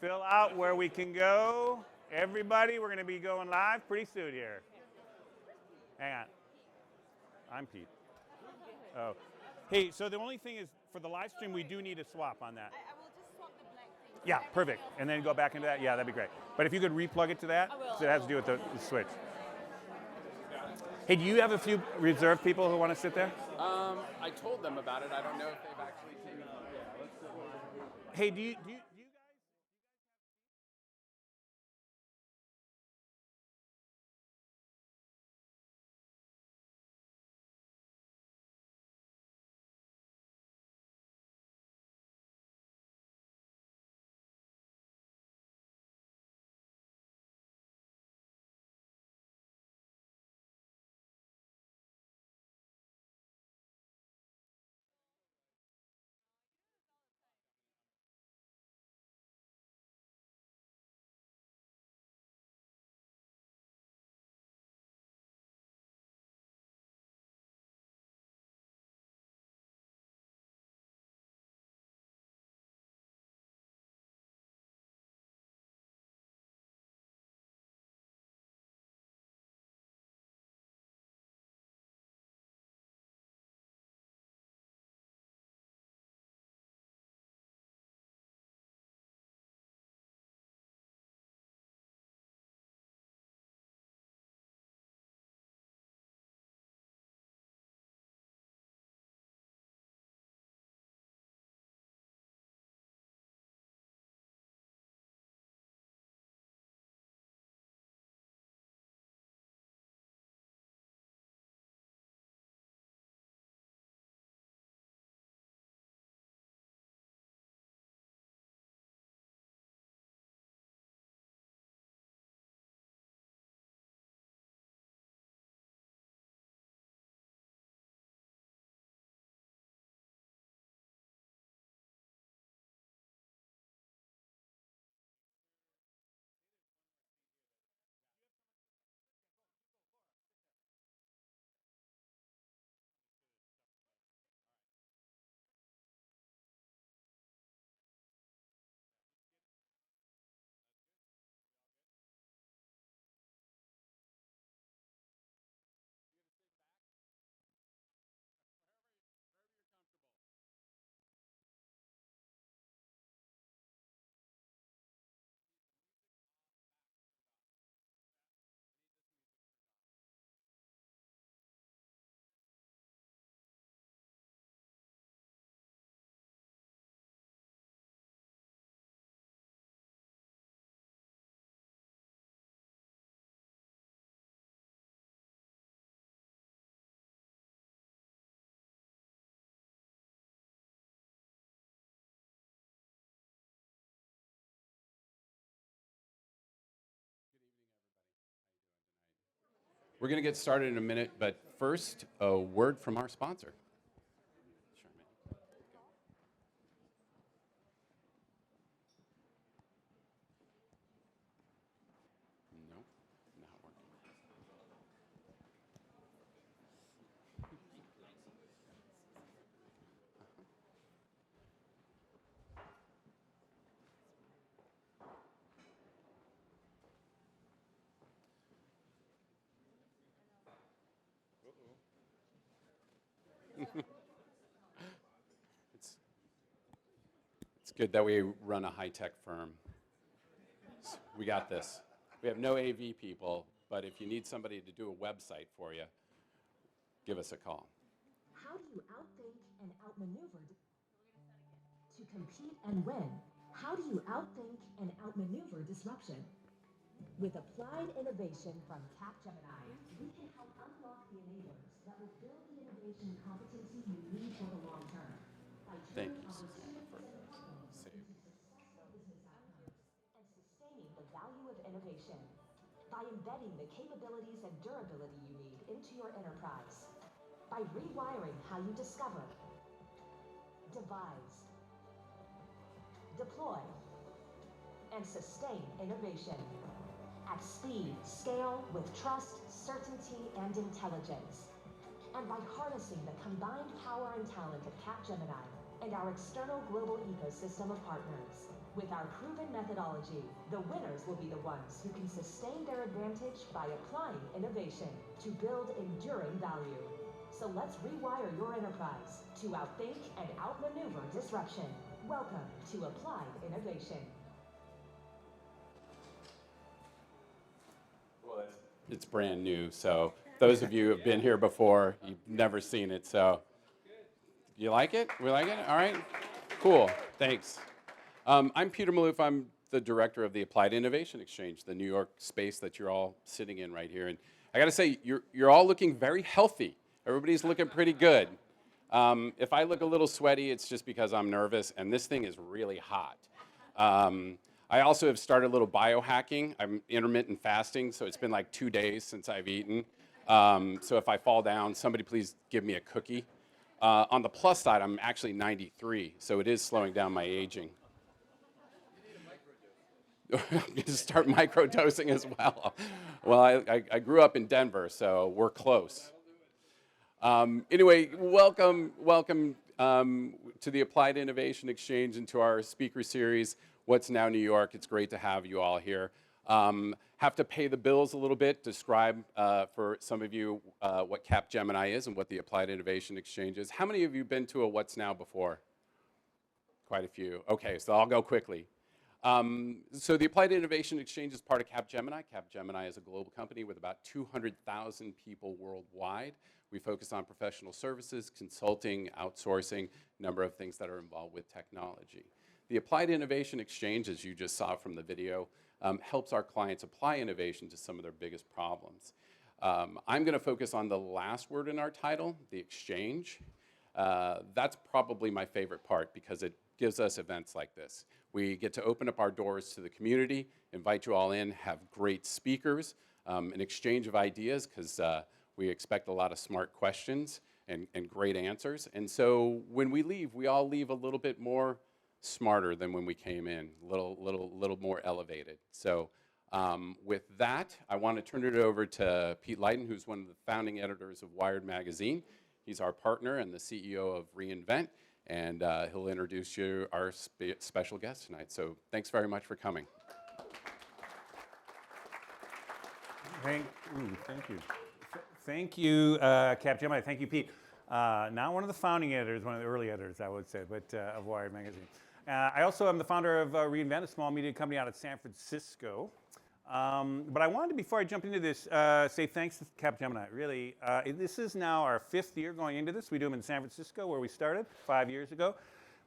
Fill out where we can go. Everybody, we're going to be going live pretty soon here. Hang on. I'm Pete. Oh. Hey, so the only thing is, for the live stream, we do need a swap on that. I will just swap the black thing. Yeah, perfect. And then go back into that. Yeah, that'd be great. But if you could replug it to that, so it has to do with the switch. Hey, do you have a few reserved people who want to sit there? I told them about it. I don't know if they've actually taken it. Hey, do you guys? We're going to get started in a minute, but first, a word from our sponsor. No, not working. It's good that we run a high-tech firm. We got this. We have no AV people, but if you need somebody to do a website for you, give us a call. How do you outthink and outmaneuver to compete and win? How do you outthink and outmaneuver disruption? With applied innovation from Capgemini, we can help unlock the enablers that will build the innovation competency you need for the long term. By Thank turning you, Susanna, for opportunities saving. into successful business outcomes and sustaining the value of innovation. By embedding the capabilities and durability you need into your enterprise. By rewiring how you discover, devise, deploy, and sustain innovation at speed, scale, with trust, certainty, and intelligence. And by harnessing the combined power and talent of Capgemini and our external global ecosystem of partners. With our proven methodology, the winners will be the ones who can sustain their advantage by applying innovation to build enduring value. So let's rewire your enterprise to outthink and outmaneuver disruption. Welcome to Applied Innovation. Well, it's brand new, so those of you who have been here before, you've never seen it, so you like it? We like it? All right, cool, thanks. I'm Peter Maloof. I'm the director of the Applied Innovation Exchange, the New York space that you're all sitting in right here. And I got to say, you're all looking very healthy. Everybody's looking pretty good. If I look a little sweaty, it's just because I'm nervous, and this thing is really hot. I also have started a little biohacking. I'm intermittent fasting, so it's been like 2 days since I've eaten. So if I fall down, somebody please give me a cookie. On the plus side, I'm actually 93, so it is slowing down my aging. I'm going to start microdosing as well. Well, I grew up in Denver, so we're close. Anyway, welcome to the Applied Innovation Exchange and to our speaker series, What's Now New York. It's great to have you all here. Have to pay the bills a little bit, describe for some of you what Capgemini is and what the Applied Innovation Exchange is. How many of you have been to a What's Now before? Quite a few. Okay, so I'll go quickly. So the Applied Innovation Exchange is part of Capgemini. Capgemini is a global company with about 200,000 people worldwide. We focus on professional services, consulting, outsourcing, a number of things that are involved with technology. The Applied Innovation Exchange, as you just saw from the video, helps our clients apply innovation to some of their biggest problems. I'm going to focus on the last word in our title, the exchange. That's probably my favorite part because it gives us events like this. We get to open up our doors to the community, invite you all in, have great speakers, an exchange of ideas because we expect a lot of smart questions and great answers. And so when we leave, we all leave a little bit more smarter than when we came in, a little more elevated. So with that, I want to turn it over to Pete Leighton, who's one of the founding editors of Wired Magazine. He's our partner and the CEO of reInvent. And he'll introduce you our special guest tonight. So thanks very much for coming. Thank you. Thank you, Capgemini. Thank you, Pete. Not one of the founding editors, one of the early editors, I would say, but of Wired Magazine. I also am the founder of reInvent, a small media company out of San Francisco. But I wanted to, before I jump into this, say thanks to Capgemini. Really, this is now our 5th year going into this. We do them in San Francisco, where we started 5 years ago.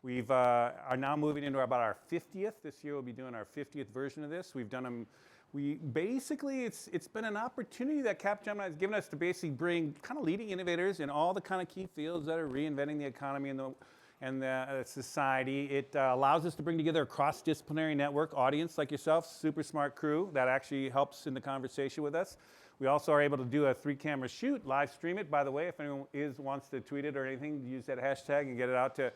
We've are now moving into about our 50th. This year we'll be doing our 50th version of this. We've done them. It's been an opportunity that Capgemini has given us to basically bring kind of leading innovators in all the kind of key fields that are reinventing the economy and the society. It allows us to bring together a cross-disciplinary network audience like yourself, super smart crew that actually helps in the conversation with us. We also are able to do a 3-camera shoot, live stream it. By the way, if anyone wants to tweet it or anything, use that hashtag and get it out to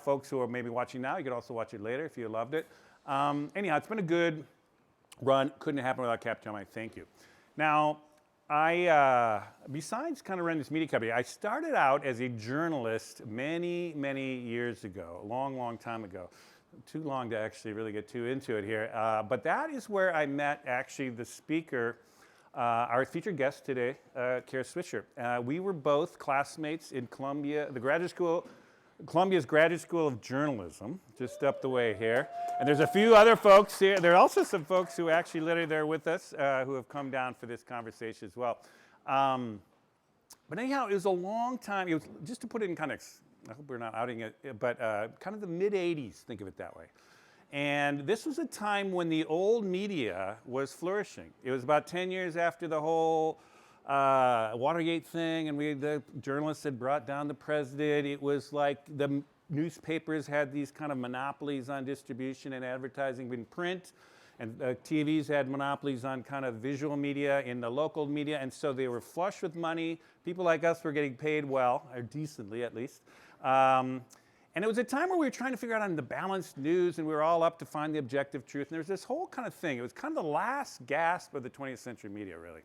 folks who are maybe watching now. You can also watch it later if you loved it. Anyhow, it's been a good run. Couldn't happen without Capgemini. Thank you. Now, I, besides kind of running this media company, I started out as a journalist many, many years ago, a long, long time ago. Too long to actually really get too into it here. But that is where I met actually the speaker, our featured guest today, Swisher. We were both classmates in Columbia, Columbia's Graduate School of Journalism, just up the way here. And there's a few other folks here. There are also some folks who actually literally there with us who have come down for this conversation as well. But anyhow, it was a long time. It was, just to put it in context, I hope we're not outing it, but kind of the mid-'80s, think of it that way. And this was a time when the old media was flourishing. It was about 10 years after the whole Watergate thing, and the journalists had brought down the president. It was like the newspapers had these kind of monopolies on distribution and advertising in print, and TVs had monopolies on kind of visual media in the local media, and so they were flush with money. People like us were getting paid well, or decently at least. And it was a time where we were trying to figure out on the balanced news, and we were all up to find the objective truth. And there was this whole kind of thing. It was kind of the last gasp of the 20th century media, really.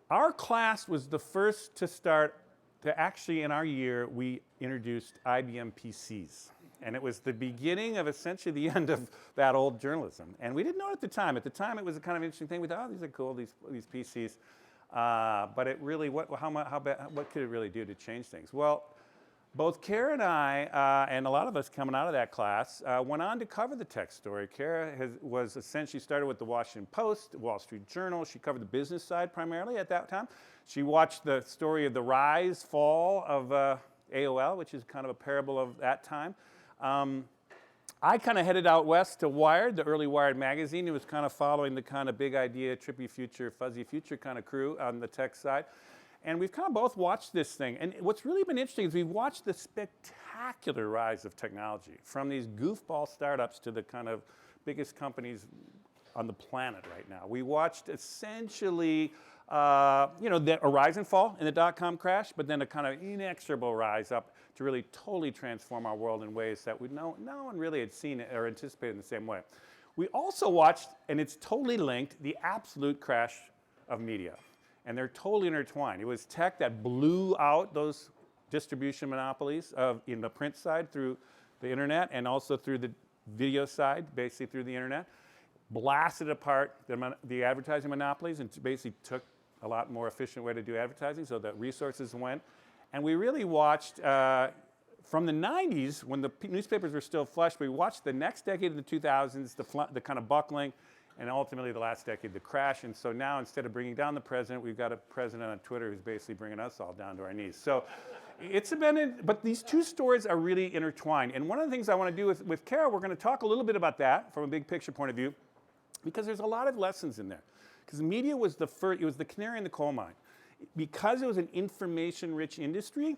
Our class was the first to start to actually, in our year, we introduced IBM PCs. And it was the beginning of essentially the end of that old journalism. And we didn't know it at the time. At the time, it was a kind of interesting thing. We thought, oh, these are cool, these PCs. But it really, what could it really do to change things? Well, both Kara and I, and a lot of us coming out of that class, went on to cover the tech story. Kara was essentially started with the Washington Post, the Wall Street Journal. She covered the business side primarily at that time. She watched the story of the rise, fall of AOL, which is kind of a parable of that time. I kind of headed out west to Wired, the early Wired magazine. It was kind of following the kind of big idea, trippy future, fuzzy future kind of crew on the tech side. And we've kind of both watched this thing. And what's really been interesting is we've watched the spectacular rise of technology from these goofball startups to the kind of biggest companies on the planet right now. We watched essentially, a rise and fall in the dot-com crash, but then a kind of inexorable rise up to really totally transform our world in ways that no one really had seen or anticipated in the same way. We also watched, and it's totally linked, the absolute crash of media. And they're totally intertwined. It was tech that blew out those distribution monopolies in the print side through the internet and also through the video side, basically through the internet, blasted apart the advertising monopolies and basically took a lot more efficient way to do advertising so that resources went. And we really watched, from the 90s, when the newspapers were still flush, we watched the next decade of the 2000s, the kind of buckling, and ultimately the last decade, the crash. And so now instead of bringing down the president, we've got a president on Twitter who's basically bringing us all down to our knees. So but these two stories are really intertwined. And one of the things I want to do with Kara, we're going to talk a little bit about that from a big picture point of view, because there's a lot of lessons in there. Because media was it was the canary in the coal mine. Because it was an information-rich industry,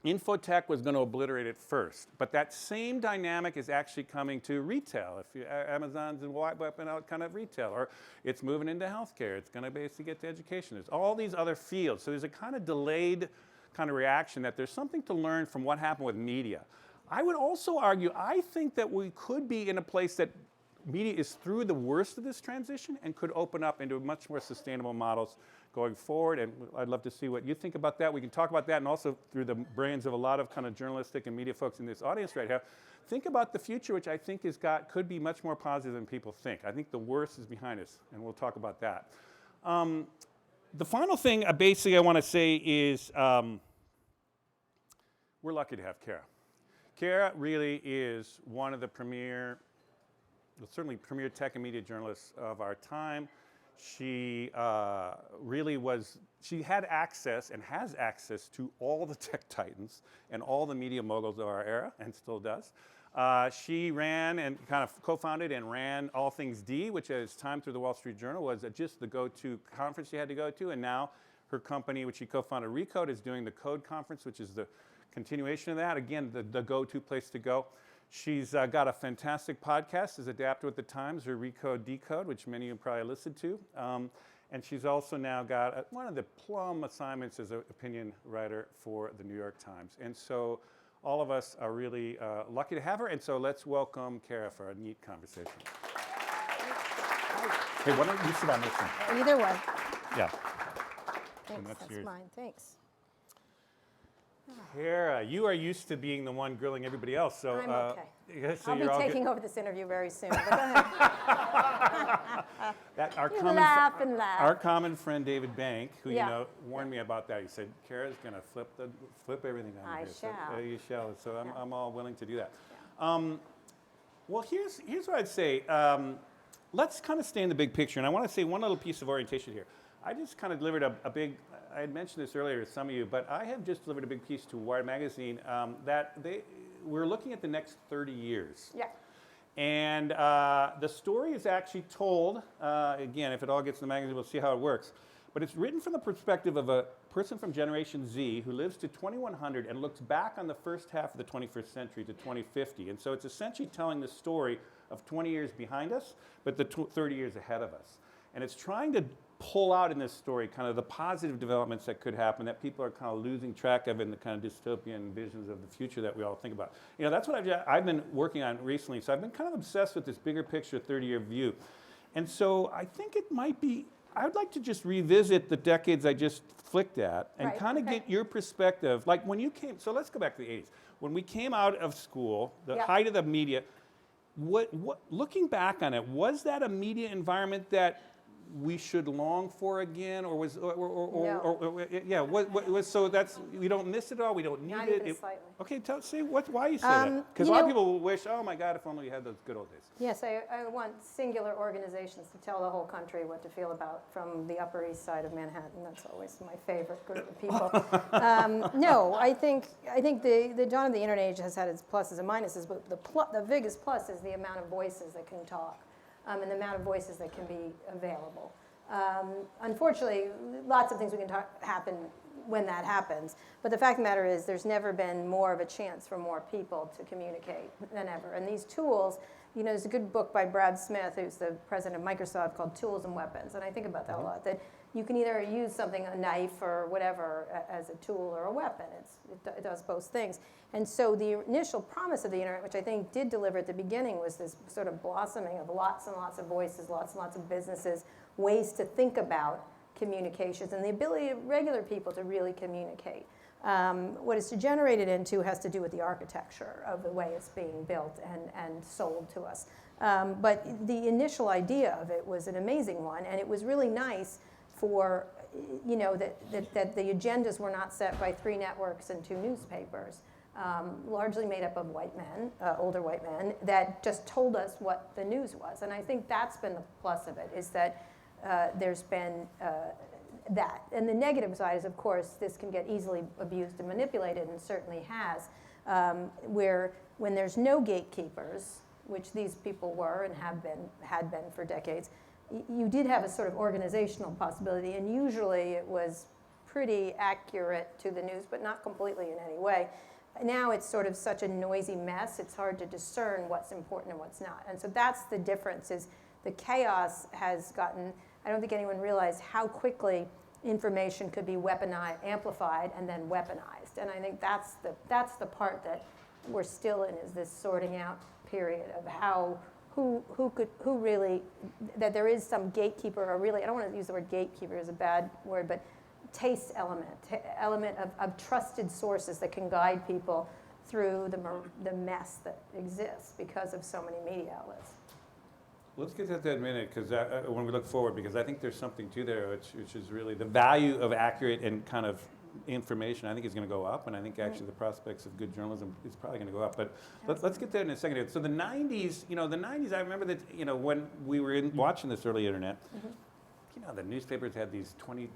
infotech was going to obliterate it first. But that same dynamic is actually coming to retail. Amazon's wiping out kind of retail, or it's moving into healthcare. It's going to basically get to education. There's all these other fields. So there's a kind of delayed kind of reaction that there's something to learn from what happened with media. I would also argue, I think that we could be in a place that media is through the worst of this transition and could open up into much more sustainable models going forward, and I'd love to see what you think about that. We can talk about that, and also through the brains of a lot of kind of journalistic and media folks in this audience right here. Think about the future, which I think could be much more positive than people think. I think the worst is behind us, and we'll talk about that. The final thing, basically, I want to say is we're lucky to have Kara. Kara really is one of the certainly premier tech and media journalists of our time. She she had access and has access to all the tech titans and all the media moguls of our era, and still does. She ran and kind of co-founded and ran All Things D, which at its time through the Wall Street Journal was just the go-to conference she had to go to, and now her company, which she co-founded, Recode, is doing the Code conference, which is the continuation of that. Again, the go-to place to go. She's got a fantastic podcast, is adapted with the times, her Recode Decode, which many of you probably listened to. And she's also now got one of the plum assignments as an opinion writer for the New York Times. And so all of us are really lucky to have her. And so let's welcome Kara for a neat conversation. Hey, why don't you sit on this one? Either way. Yeah. Thanks, that's yours. mine. Thanks. Kara, you are used to being the one grilling everybody else, so I'm okay. So I'll be you're all taking good. over this interview very soon. But go ahead. Laugh and laugh. Our common friend David Bank, who Yeah. warned me about that. He said, "Kara's going to flip everything on I you." shall. So, you shall. So I'm all willing to do that. Well, here's what I'd say. Let's kind of stay in the big picture, and I want to say one little piece of orientation here. I just kind of delivered a big. I had mentioned this earlier to some of you, but I have just delivered a big piece to Wired magazine that we're looking at the next 30 years. Yeah. And the story is actually told, again, if it all gets in the magazine, we'll see how it works. But it's written from the perspective of a person from Generation Z who lives to 2100 and looks back on the first half of the 21st century to 2050. And so it's essentially telling the story of 20 years behind us, but the 30 years ahead of us. And it's trying to pull out in this story kind of the positive developments that could happen that people are kind of losing track of in the kind of dystopian visions of the future that we all think about. You know, that's what I've been working on recently. So I've been kind of obsessed with this bigger picture 30-year view. And so I think it might be I would like to just revisit the decades I just flicked at and Right, kind of okay. get your perspective. Like when you came, so let's go back to the 80s. When we came out of school, the Yep. height of the media, what, looking back on it, was that a media environment that we should long for again, or was, yeah, what was, so that's, we don't miss it all, we don't need Not it. even slightly. Okay, say why you say that. Because a you lot of know- people will wish, oh my God, if only we had those good old days. Yes, I want singular organizations to tell the whole country what to feel about from the Upper East Side of Manhattan. That's always my favorite group of people. No, I think the dawn of the internet age has had its pluses and minuses, but the biggest plus is the amount of voices that can talk and the amount of voices that can be available. Unfortunately, lots of things we can talk happen when that happens. But the fact of the matter is there's never been more of a chance for more people to communicate than ever. And these tools, you know, there's a good book by Brad Smith, who's the president of Microsoft, called Tools and Weapons. And I think about that a lot, that you can either use something, a knife or whatever, as a tool or a weapon. It does both things. And so the initial promise of the internet, which I think did deliver at the beginning, was this sort of blossoming of lots and lots of voices, lots and lots of businesses, ways to think about communications, and the ability of regular people to really communicate. What it's degenerated into has to do with the architecture of the way it's being built and sold to us. But the initial idea of it was an amazing one, and it was really nice for, you know, that the agendas were not set by 3 networks and 2 newspapers, largely made up of white men, older white men, that just told us what the news was. And I think that's been the plus of it, is that there's been that. And the negative side is, of course, this can get easily abused and manipulated, and certainly has, where when there's no gatekeepers, which these people were and had been for decades, you did have a sort of organizational possibility, and usually it was pretty accurate to the news, but not completely in any way. Now it's sort of such a noisy mess, it's hard to discern what's important and what's not. And so that's the difference, is the chaos has gotten, I don't think anyone realized how quickly information could be weaponized, amplified, and then weaponized. And I think that's the part that we're still in, is this sorting out period of how, who really, that there is some gatekeeper, or really, I don't want to use the word gatekeeper as a bad word, but taste element of trusted sources that can guide people through the mess that exists because of so many media outlets. Let's get to that in a minute, because when we look forward, because I think there's something to there, which is really the value of accurate and kind of information. I think is going to go up, and I think actually the prospects of good journalism is probably going to go up. But let's get there in a second. So the 90s, you know, I remember that, you know, when we were watching this early internet, you know, the newspapers had these 20%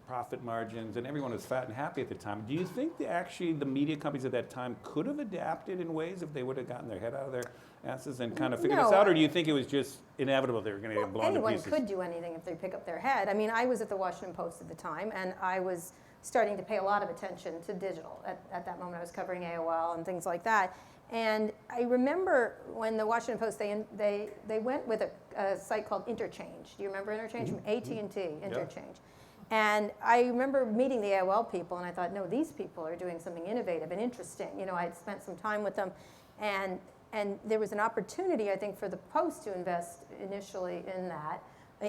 profit margins, and everyone was fat and happy at the time. Do you think that actually the media companies at that time could have adapted in ways if they would have gotten their head out of their asses and kind of figured this out, or do you think it was just inevitable they were going to get blown to pieces? Anyone could do anything if they pick up their head. I mean, I was at the Washington Post at the time, and I was starting to pay a lot of attention to digital. At that moment, I was covering AOL and things like that. And I remember when the Washington Post, they went with a site called Interchange. Do you remember Interchange? From AT&T, Interchange. And I remember meeting the AOL people, and I thought, no, these people are doing something innovative and interesting. You know, I had spent some time with them, and there was an opportunity, I think, for the Post to invest initially in that,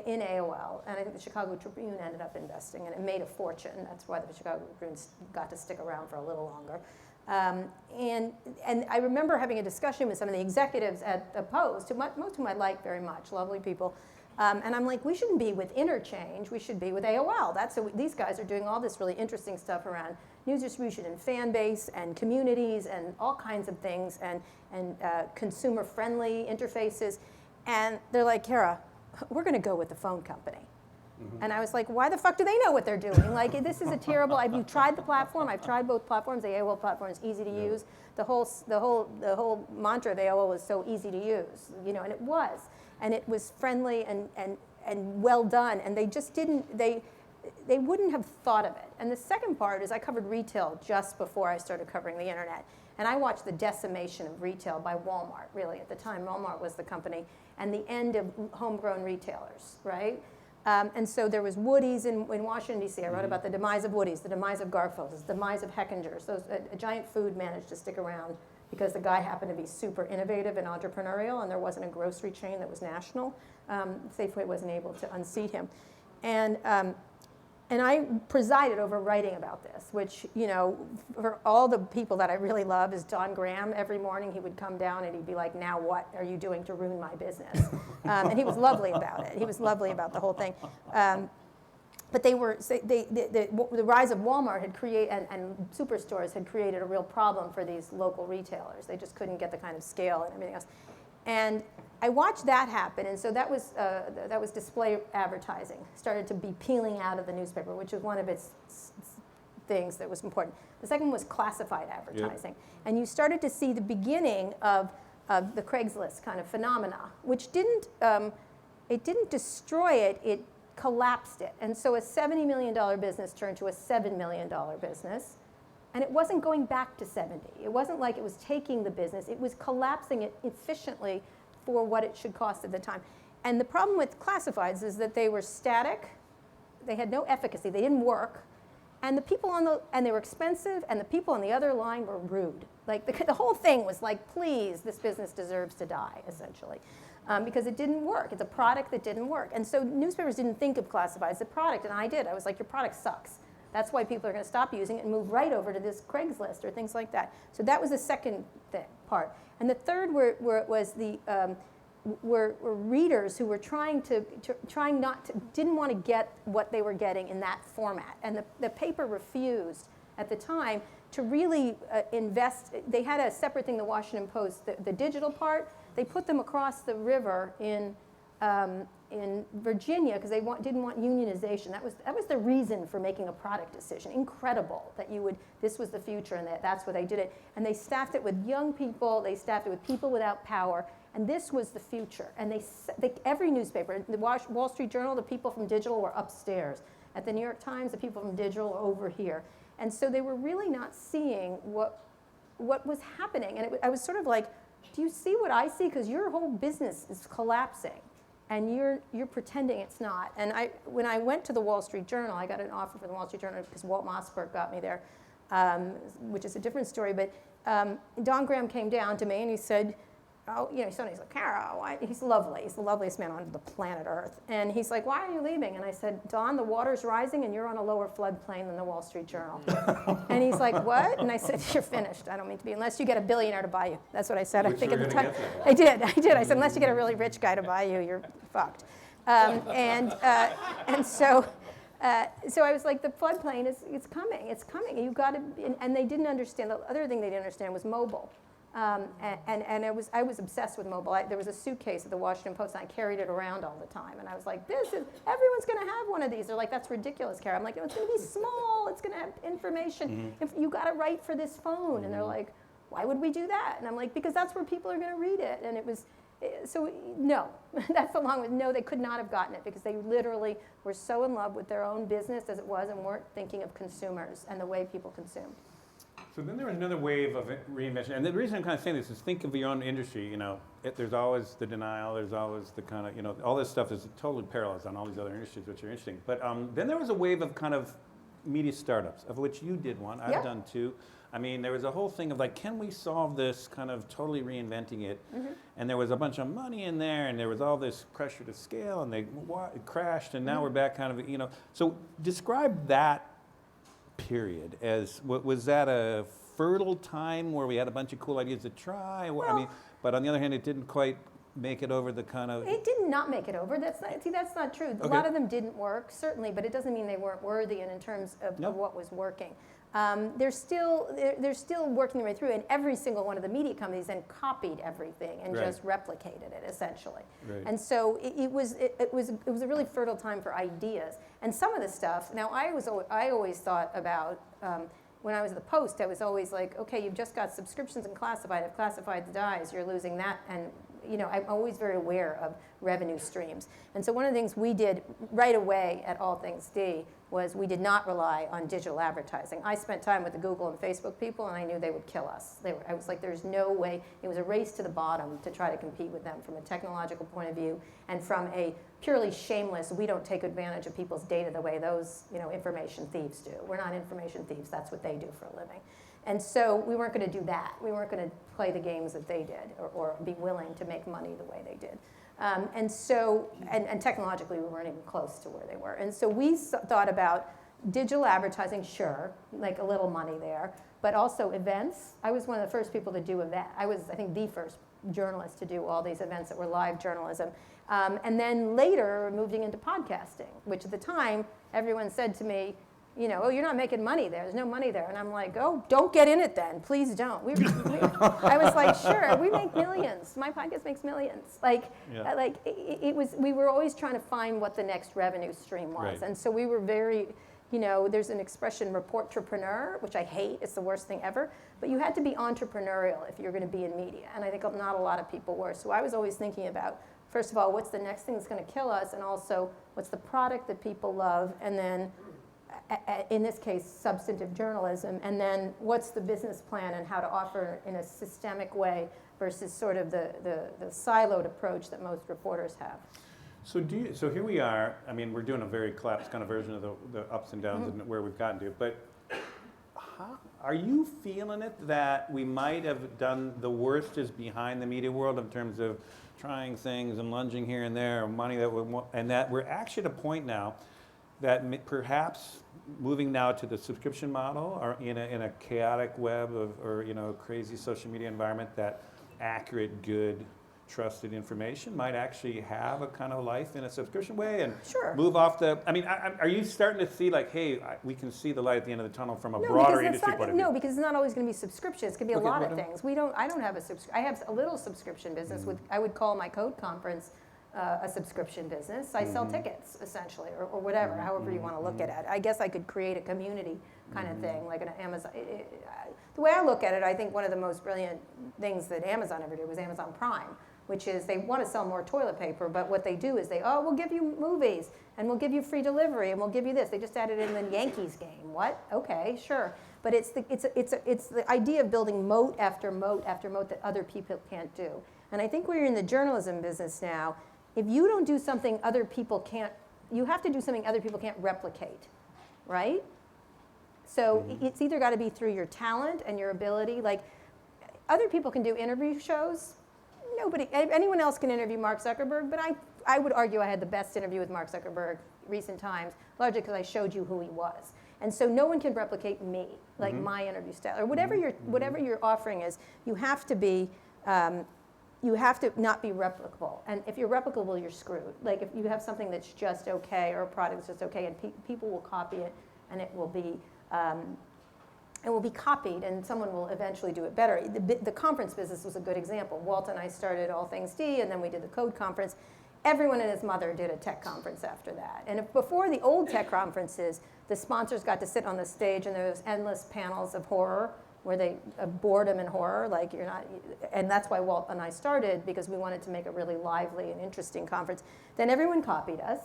in AOL, and I think the Chicago Tribune ended up investing, and it made a fortune. That's why the Chicago Tribune got to stick around for a little longer. And I remember having a discussion with some of the executives at the Post, most of whom I like very much, lovely people. And I'm like, we shouldn't be with Interchange, we should be with AOL. These guys are doing all this really interesting stuff around news distribution and fan base and communities and all kinds of things, and consumer-friendly interfaces. And they're like, Kara, we're going to go with the phone company. And I was like, why the fuck do they know what they're doing? Like, this is a terrible, you've tried the platform, I've tried both platforms. The AOL platform is easy to use. The whole mantra of AOL was so easy to use, you know, and it was. And it was friendly and well done, and they just didn't, they wouldn't have thought of it. And the second part is I covered retail just before I started covering the internet. And I watched the decimation of retail by Walmart, really. At the time, Walmart was the company, and the end of homegrown retailers, right? And so there was Woody's in Washington, D.C. I wrote about the demise of Woody's, the demise of Garfield's, the demise of Heckinger's. A giant food managed to stick around because the guy happened to be super innovative and entrepreneurial, and there wasn't a grocery chain that was national. Safeway wasn't able to unseat him. And I presided over writing about this, which, for all the people that I really love is Don Graham. Every morning he would come down and he'd be like, now what are you doing to ruin my business? And he was lovely about it. He was lovely about the whole thing. But the rise of Walmart had created, and superstores had created a real problem for these local retailers. They just couldn't get the kind of scale and everything else. And I watched that happen, and so that was display advertising. Started to be peeling out of the newspaper, which was one of its things that was important. The second was classified advertising. Yep. And you started to see the beginning of the Craigslist kind of phenomena, which didn't destroy it, it collapsed it. And so a $70 million business turned to a $7 million business. And it wasn't going back to 70. It wasn't like it was taking the business. It was collapsing it efficiently for what it should cost at the time. And the problem with classifieds is that they were static. They had no efficacy. They didn't work. And the people and they were expensive, and the people on the other line were rude. Like the whole thing was like, please, this business deserves to die, essentially. Because it didn't work. It's a product that didn't work. And so newspapers didn't think of classifieds as a product, and I did. I was like, your product sucks. That's why people are going to stop using it and move right over to this Craigslist or things like that. So that was the second part. And the third were readers who were didn't want to get what they were getting in that format. And the paper refused at the time to really invest. They had a separate thing, the Washington Post, the digital part. They put them across the river in Virginia because they didn't want unionization. That was the reason for making a product decision. Incredible that this was the future, and that's where they did it. And they staffed it with young people. They staffed it with people without power. And this was the future. And every newspaper, the Wall Street Journal, the people from digital were upstairs. At the New York Times, the people from digital were over here. And so they were really not seeing what was happening. And I was sort of like, do you see what I see? Because your whole business is collapsing. And you're pretending it's not. And when I went to the Wall Street Journal, I got an offer from the Wall Street Journal because Walt Mossberg got me there, which is a different story. But Don Graham came down to me and he said, he's like, Carol, he's lovely. He's the loveliest man on the planet Earth. And he's like, why are you leaving? And I said, Don, the water's rising and you're on a lower floodplain than the Wall Street Journal. And he's like, what? And I said, you're finished. I don't mean to be, unless you get a billionaire to buy you. That's what I said. I think at the time. I did. I said, unless you get a really rich guy to buy you, you're fucked. And so I was like, the floodplain it's coming. It's coming. You got to. And they didn't understand. The other thing they didn't understand was mobile. And I was obsessed with mobile. There was a suitcase at the Washington Post, and I carried it around all the time. And I was like, everyone's going to have one of these. They're like, that's ridiculous, Kara. I'm like, no, it's going to be small. It's going to have information. Mm-hmm. If you got to write for this phone. Mm-hmm. And they're like, why would we do that? And I'm like, because that's where people are going to read it. And it was, so no, that's along with no, they could not have gotten it because they literally were so in love with their own business as it was and weren't thinking of consumers and the way people consume. So then there was another wave of reinvention. And the reason I'm kind of saying this is think of your own industry, there's always the denial, there's always the kind of, all this stuff is totally parallels on all these other industries, which are interesting. But then there was a wave of kind of media startups, of which you did one, I've done two. I mean, there was a whole thing of like, can we solve this, kind of totally reinventing it? Mm-hmm. And there was a bunch of money in there, and there was all this pressure to scale, and it crashed, and now we're back kind of, So describe that period as, was that a fertile time where we had a bunch of cool ideas to try? Well, I mean, but on the other hand, it didn't quite make it over the kind of... It did not make it over. That's not true. Okay. A lot of them didn't work, certainly, but it doesn't mean they weren't worthy in terms of what was working. They're still working their way through, and every single one of the media companies then copied everything and just replicated it essentially. Right. And so it was a really fertile time for ideas. And some of the stuff. Now I always thought about when I was at the Post. I was always like, okay, you've just got subscriptions and classified. If classified dies, you're losing that. And I'm always very aware of revenue streams. And so one of the things we did right away at All Things D was we did not rely on digital advertising. I spent time with the Google and Facebook people, and I knew they would kill us. I was like, there's no way. It was a race to the bottom to try to compete with them from a technological point of view and from a purely shameless, we don't take advantage of people's data the way those information thieves do. We're not information thieves. That's what they do for a living. And so we weren't going to do that. We weren't going to play the games that they did or be willing to make money the way they did. And so, and technologically, we weren't even close to where they were. And so we thought about digital advertising, sure, like a little money there, but also events. I was one of the first people to do events. I was, I think, the first journalist to do all these events that were live journalism. And then later, moving into podcasting, which at the time, everyone said to me, you know, oh, you're not making money there. There's no money there. And I'm like, oh, don't get in it then. Please don't. I was like, sure, we make millions. My podcast makes millions. Like, it was, we were always trying to find what the next revenue stream was. Right. And so we were very, you know, there's an expression, report-trepreneur, which I hate. It's the worst thing ever. But you had to be entrepreneurial if you're going to be in media. And I think not a lot of people were. So I was always thinking about, first of all, what's the next thing that's going to kill us? And also, what's the product that people love? And then, in this case, substantive journalism, and then what's the business plan and how to offer in a systemic way versus sort of the siloed approach that most reporters have. So so here we are. I mean, we're doing a very collapsed kind of version of the ups and downs and where we've gotten to. But are you feeling it that we might have done the worst is behind the media world in terms of trying things and lunging here and there, money that and that we're actually at a point now that perhaps moving now to the subscription model or in a chaotic web or you know, crazy social media environment, that accurate, good, trusted information might actually have a kind of life in a subscription way and move off the, I mean, are you starting to see like, hey, we can see the light at the end of the tunnel from a broader industry point of view? No, because it's not always going to be subscription. It's going to be a lot of things. I don't have I have a little subscription business with, I would call my Code conference a subscriction business. I sell tickets, essentially, or whatever, however you want to look at it. I guess I could create a community kind of thing, like an Amazon. The way I look at it, I think one of the most brilliant things that Amazon ever did was Amazon Prime, which is they want to sell more toilet paper, but what they do is we'll give you movies, and we'll give you free delivery, and we'll give you this. They just added in the Yankees game. What? Okay, sure. But it's the idea of building moat after moat after moat that other people can't do. And I think we're in the journalism business now. If you don't do something other people can't, you have to do something other people can't replicate, right? So it's either got to be through your talent and your ability. Like, other people can do interview shows. Anyone else can interview Mark Zuckerberg, but I would argue I had the best interview with Mark Zuckerberg recent times, largely because I showed you who he was. And so no one can replicate me, like my interview style, or whatever your offering is. You have to be, you have to not be replicable. And if you're replicable, you're screwed. Like if you have something that's just okay, or a product that's just okay, and people will copy it, and it will be copied, and someone will eventually do it better. The conference business was a good example. Walt and I started All Things D, and then we did the Code conference. Everyone and his mother did a tech conference after that. And before the old tech conferences, the sponsors got to sit on the stage, and there was endless panels of horror, where they boredom and horror, like you're not, and that's why Walt and I started, because we wanted to make a really lively and interesting conference. Then everyone copied us.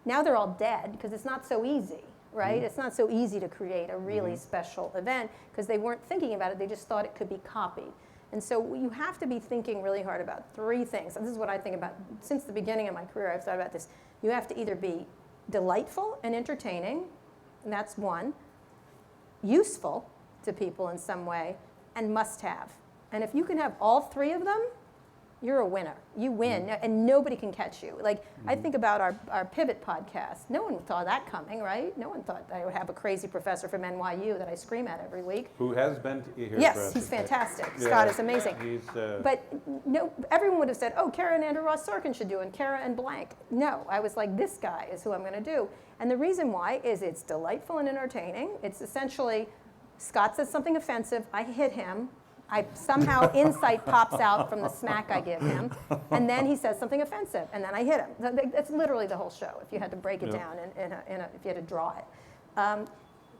Now they're all dead, because it's not so easy. Right? It's not so easy to create a really special event because they weren't thinking about it. They just thought it could be copied. And so you have to be thinking really hard about three things. And this is what I think about. Since the beginning of my career, I've thought about this. You have to either be delightful and entertaining, and that's one, useful to people in some way, and must have. And if you can have all three of them, you're a winner. You win, and nobody can catch you. Like, I think about our Pivot podcast. No one saw that coming, right? No one thought that I would have a crazy professor from NYU that I scream at every week. Who has been here for Yes, us. he's fantastic. Yeah. Scott is amazing. But no, everyone would have said, oh, Kara and Andrew Ross Sorkin should do, and Kara and blank. No, I was like, this guy is who I'm going to do. And the reason why is it's delightful and entertaining. It's essentially, Scott says something offensive, I hit him. Somehow insight pops out from the smack I give him, and then he says something offensive, and then I hit him. That's literally the whole show, if you had to break it down, if you had to draw it.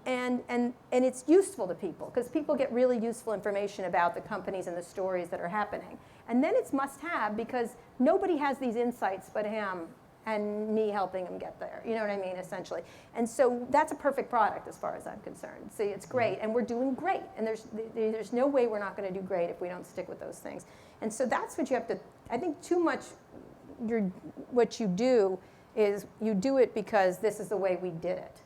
And it's useful to people, because people get really useful information about the companies and the stories that are happening. And then it's must-have, because nobody has these insights but him and me helping him get there. You know what I mean, essentially. And so that's a perfect product as far as I'm concerned. See, it's great, and we're doing great. And there's no way we're not going to do great if we don't stick with those things. And so that's what you have to, I think too much, what you do is you do it because this is the way we did it.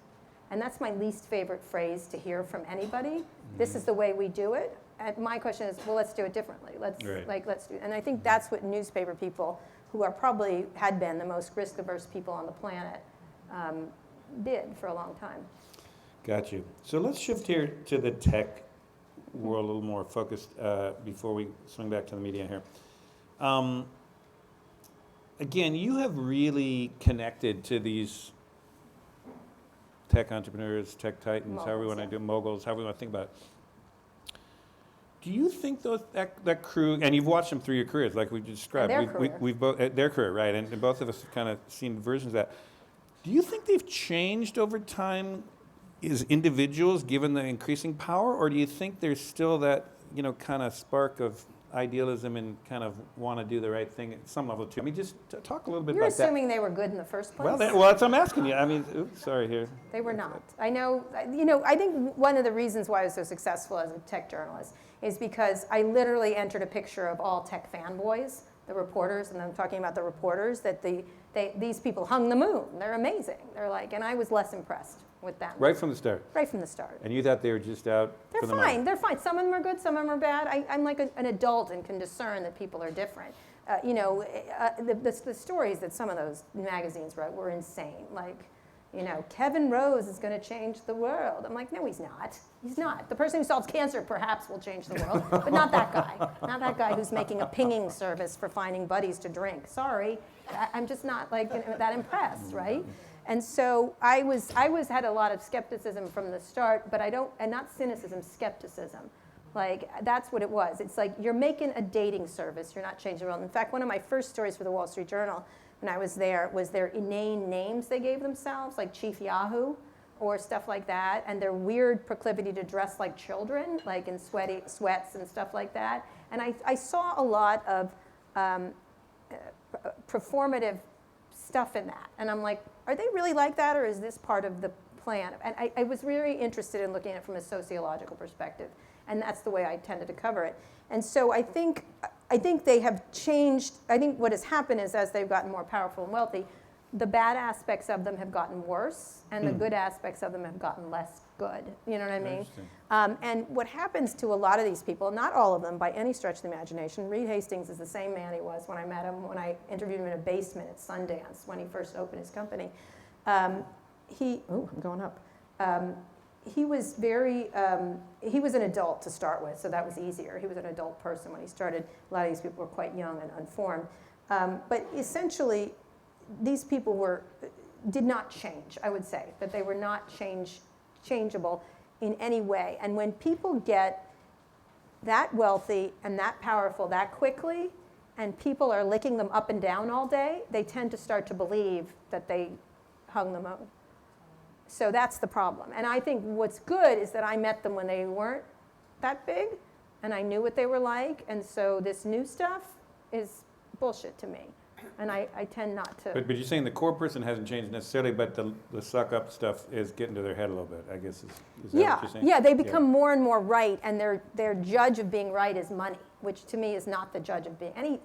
And that's my least favorite phrase to hear from anybody. This is the way we do it. And my question is, well, let's do it differently. Let's do it. And I think that's what newspaper people who are probably had been the most risk-averse people on the planet, did for a long time. Got you. So let's shift here to the tech world a little more focused before we swing back to the media here. Again, you have really connected to these tech entrepreneurs, tech titans, however we want to do moguls, however we want to think about it. Do you think that crew, and you've watched them through your careers, like we described, we've both their career, right? And both of us have kind of seen versions of that. Do you think they've changed over time as individuals, given the increasing power, or do you think there's still that kind of spark of idealism and kind of want to do the right thing at some level too? I mean, just talk a little bit You're about that. You're assuming they were good in the first place? Well, that's what I'm asking you. I mean, oops, sorry here. They were not. I know, I think one of the reasons why I was so successful as a tech journalist is because I literally entered a picture of all tech fanboys, the reporters, and I'm talking about the reporters, that these people hung the moon. They're amazing. They're like, and I was less impressed with them. Right from the start? Right from the start. And you thought they were just out for the money? They're fine. Some of them are good, some of them are bad. I'm like an adult and can discern that people are different. The stories that some of those magazines wrote were insane. Like, Kevin Rose is going to change the world. I'm like, no, he's not. He's not. The person who solves cancer perhaps will change the world, but not that guy. Not that guy who's making a pinging service for finding buddies to drink. Sorry, I'm just not like that impressed, right? And so I had a lot of skepticism from the start, but and not cynicism, skepticism. Like, that's what it was. It's like, you're making a dating service, you're not changing the world. In fact, one of my first stories for the Wall Street Journal when I was there was their inane names they gave themselves, like Chief Yahoo or stuff like that, and their weird proclivity to dress like children, like in sweats and stuff like that. And I saw a lot of performative stuff in that. And I'm like, are they really like that, or is this part of the plan? And I was really interested in looking at it from a sociological perspective. And that's the way I tended to cover it. And so I think they have changed. I think what has happened is, as they've gotten more powerful and wealthy, the bad aspects of them have gotten worse, and the good aspects of them have gotten less good. You know what I mean? And what happens to a lot of these people, not all of them by any stretch of the imagination, Reed Hastings is the same man he was when I met him, when I interviewed him in a basement at Sundance when he first opened his company. I'm going up. He was he was an adult to start with, so that was easier. He was an adult person when he started. A lot of these people were quite young and unformed. But essentially, these people did not change, I would say, that they were not changeable in any way. And when people get that wealthy and that powerful that quickly, and people are licking them up and down all day, they tend to start to believe that they hung the moon. So that's the problem. And I think what's good is that I met them when they weren't that big, and I knew what they were like, and so this new stuff is bullshit to me. And I tend not to. But you're saying the core person hasn't changed necessarily, but the suck up stuff is getting to their head a little bit, I guess is that what you're saying? Yeah, they become more and more right, and their judge of being right is money, which to me is not the judge of being, any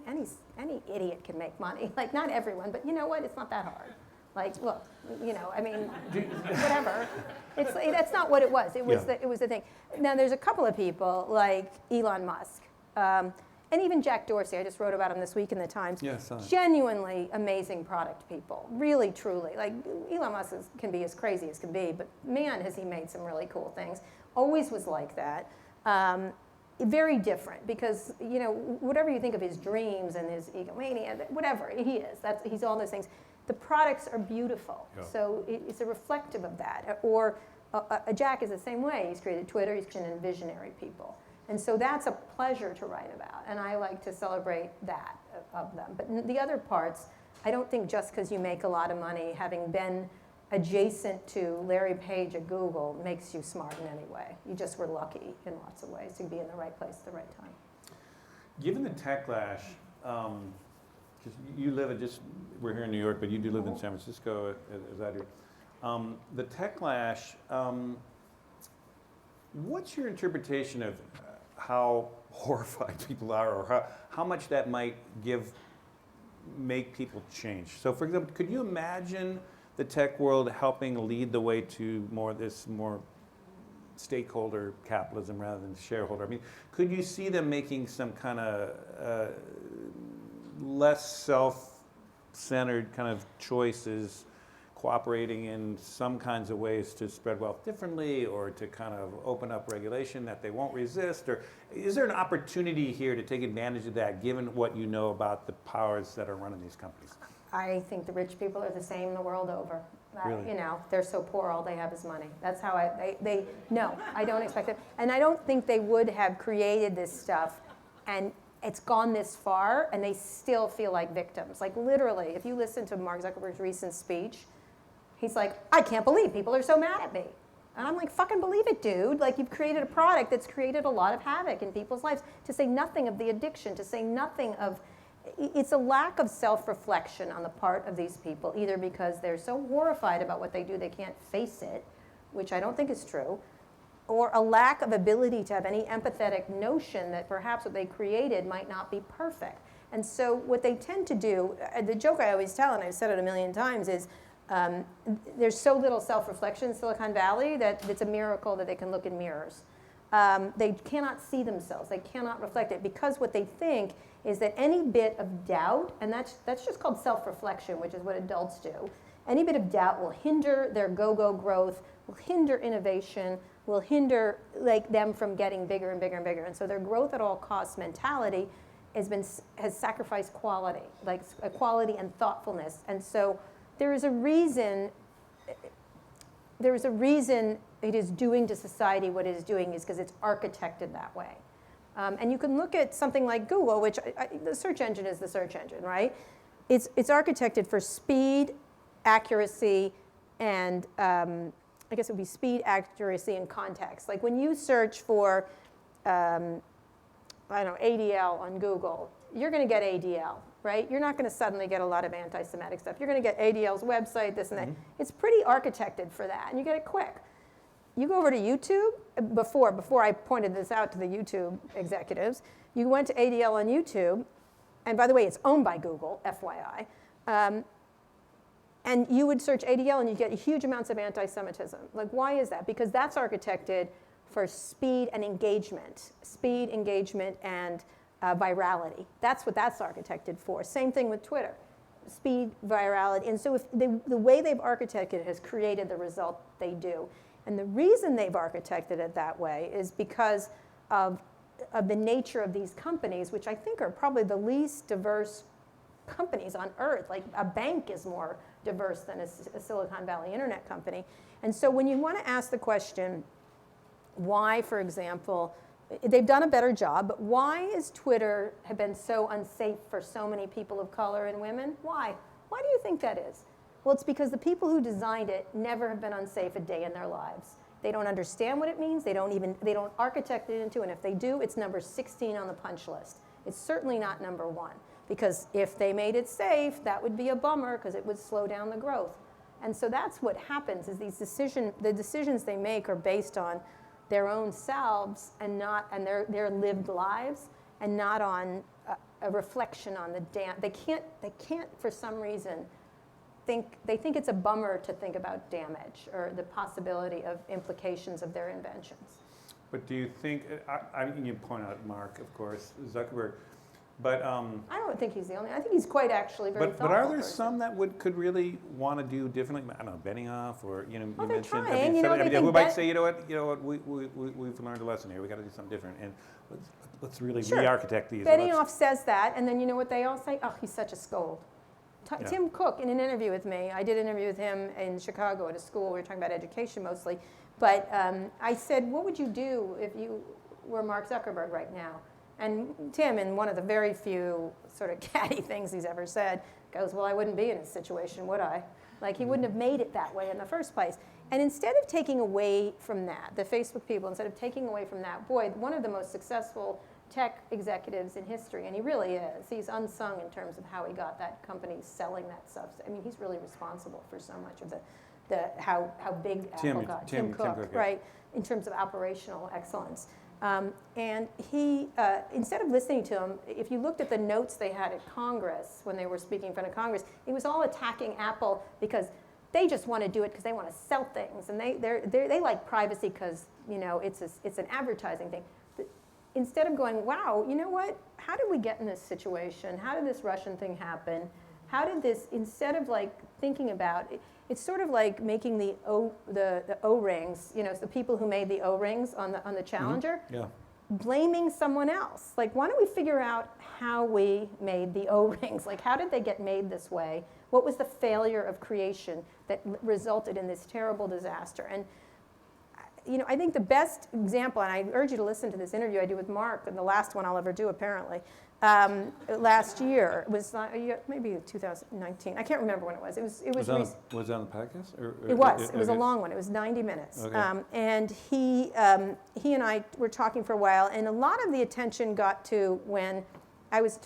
idiot can make money. Like, not everyone, but you know what, it's not that hard. Like, look, I mean, whatever. That's not what it was. It was the thing. Now, there's a couple of people like Elon Musk, and even Jack Dorsey. I just wrote about him this week in the Times. Yes, genuinely amazing product people, really, truly. Like, Elon Musk can be as crazy as can be, but man, has he made some really cool things. Always was like that. Very different, because whatever you think of his dreams and his egomania, whatever he is, he's all those things. The products are beautiful, so it's a reflective of that. Or Jack is the same way. He's created Twitter, he's created visionary people. And so that's a pleasure to write about, and I like to celebrate that of them. But the other parts, I don't think just because you make a lot of money, having been adjacent to Larry Page at Google, makes you smart in any way. You just were lucky in lots of ways to be in the right place at the right time. Given the techlash, you live we're here in New York, but you do live in San Francisco, as I do. The techlash, what's your interpretation of how horrified people are, or how much that might make people change? So, for example, could you imagine the tech world helping lead the way to more stakeholder capitalism rather than shareholder? I mean, could you see them making some kind of less self-centered kind of choices cooperating in some kinds of ways to spread wealth differently or to kind of open up regulation that they won't resist? Or is there an opportunity here to take advantage of that given what you know about the powers that are running these companies? I think the rich people are the same the world over. Really? You know, they're so poor, all they have is money. That's how no, I don't expect it. And I don't think they would have created this stuff and it's gone this far and they still feel like victims. Like literally, if you listen to Mark Zuckerberg's recent speech, he's like, I can't believe people are so mad at me. And I'm like, fucking believe it, dude. Like you've created a product that's created a lot of havoc in people's lives, to say nothing of the addiction, to say nothing of, it's a lack of self-reflection on the part of these people, either because they're so horrified about what they do they can't face it, which I don't think is true, or a lack of ability to have any empathetic notion that perhaps what they created might not be perfect. And so what they tend to do, the joke I always tell, and I've said it a million times, is there's so little self-reflection in Silicon Valley that it's a miracle that they can look in mirrors. They cannot see themselves. They cannot reflect it because what they think is that any bit of doubt, and that's just called self-reflection, which is what adults do, any bit of doubt will hinder their go-go growth, will hinder innovation, will hinder like them from getting bigger and bigger and bigger. And so their growth at all costs mentality has sacrificed quality, like quality and thoughtfulness. And so there is a reason it is doing to society what it is doing is because it's architected that way. And you can look at something like Google, which the search engine is the search engine, right? It's architected for speed, accuracy, and I guess it would be speed, accuracy, and context. Like when you search for, I don't know, ADL on Google, you're going to get ADL, right? You're not going to suddenly get a lot of anti-Semitic stuff. You're going to get ADL's website, this and that. It's pretty architected for that, and you get it quick. You go over to YouTube, before I pointed this out to the YouTube executives, you went to ADL on YouTube, and by the way, it's owned by Google, FYI, and you would search ADL and you get huge amounts of anti-Semitism. Like, why is that? Because that's architected for speed and engagement. Speed, engagement, and virality. That's what that's architected for. Same thing with Twitter. Speed, virality. And so if the way they've architected it has created the result they do. And the reason they've architected it that way is because of the nature of these companies, which I think are probably the least diverse companies on earth. Like a bank is more diverse than a Silicon Valley internet company. And so when you want to ask the question, why, for example, they've done a better job, but why is Twitter have been so unsafe for so many people of color and women? Why? Why do you think that is? Well, it's because the people who designed it never have been unsafe a day in their lives. They don't understand what it means. They don't architect it into, and if they do, it's number 16 on the punch list. It's certainly not number 1. Because if they made it safe, that would be a bummer because it would slow down the growth. And so that's what happens is the decisions they make are based on their own selves and their lived lives and not on a reflection on the they can't for some reason they think it's a bummer to think about damage or the possibility of implications of their inventions. But do you think, you point out Mark, of course, Zuckerberg, but I don't think he's the only. I think he's quite actually very thoughtful. But are there person. some that could really want to do differently? I don't know, Benioff, or you they're mentioned. trying. Who might say, you know what, we've learned a lesson here. We got to do something different, and let's really re-architect these. Benioff says that, and then you know what they all say? Oh, he's such a scold. Tim Cook, in an interview with me, I did an interview with him in Chicago at a school. We were talking about education mostly, but I said, what would you do if you were Mark Zuckerberg right now? And Tim, in one of the very few sort of catty things he's ever said, goes, well, I wouldn't be in this situation, would I? Like, he wouldn't have made it that way in the first place. And instead of taking away from that, the Facebook people, instead of taking away from that, boy, one of the most successful tech executives in history, and he really is. He's unsung in terms of how he got that company selling that stuff. I mean, he's really responsible for so much of how big Apple got. Tim Cook, right, in terms of operational excellence. And he, instead of listening to him, if you looked at the notes they had at Congress when they were speaking in front of Congress, it was all attacking Apple because they just want to do it because they want to sell things, and they like privacy because it's an advertising thing. But instead of going, wow, you know what? How did we get in this situation? How did this Russian thing happen? How did this, instead of like thinking about, it's sort of like making the O-rings, you know, the people who made the O-rings on the Challenger, Yeah. blaming someone else. Like, why don't we figure out how we made the O-rings? Like, how did they get made this way? What was the failure of creation that resulted in this terrible disaster? And you know, I think the best example, and I urge you to listen to this interview I do with Mark, and the last one I'll ever do apparently, last year. It was maybe 2019. I can't remember when it was. Was that on the podcast? It was. It was a long one. It was 90 minutes. Okay. And he and I were talking for a while, and a lot of the attention got to when I was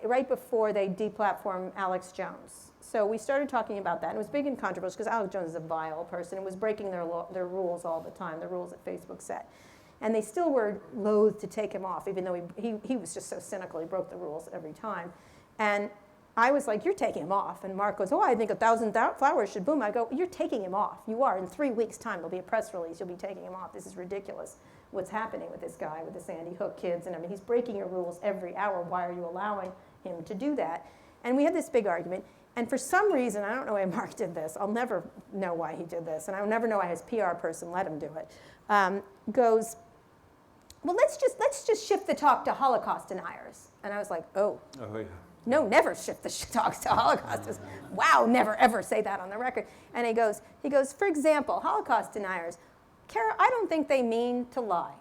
right before they deplatformed Alex Jones. So we started talking about that, and it was big and controversial because Alex Jones is a vile person and was breaking their rules all the time, the rules that Facebook set. And they still were loath to take him off, even though he was just so cynical. He broke the rules every time. And I was like, you're taking him off. And Mark goes, oh, I think 1,000 flowers should boom. I go, you're taking him off. You are. In 3 weeks' time, there'll be a press release. You'll be taking him off. This is ridiculous what's happening with this guy, with the Sandy Hook kids. And I mean, he's breaking your rules every hour. Why are you allowing him to do that? And we had this big argument. And for some reason, I don't know why Mark did this. I'll never know why he did this. And I'll never know why his PR person let him do it. Goes, well, let's just shift the talk to Holocaust deniers. And I was like, oh. Oh, yeah. No, never shift the talk to Holocaust. Wow, never ever say that on the record. And he goes, for example, Holocaust deniers, Kara, I don't think they mean to lie.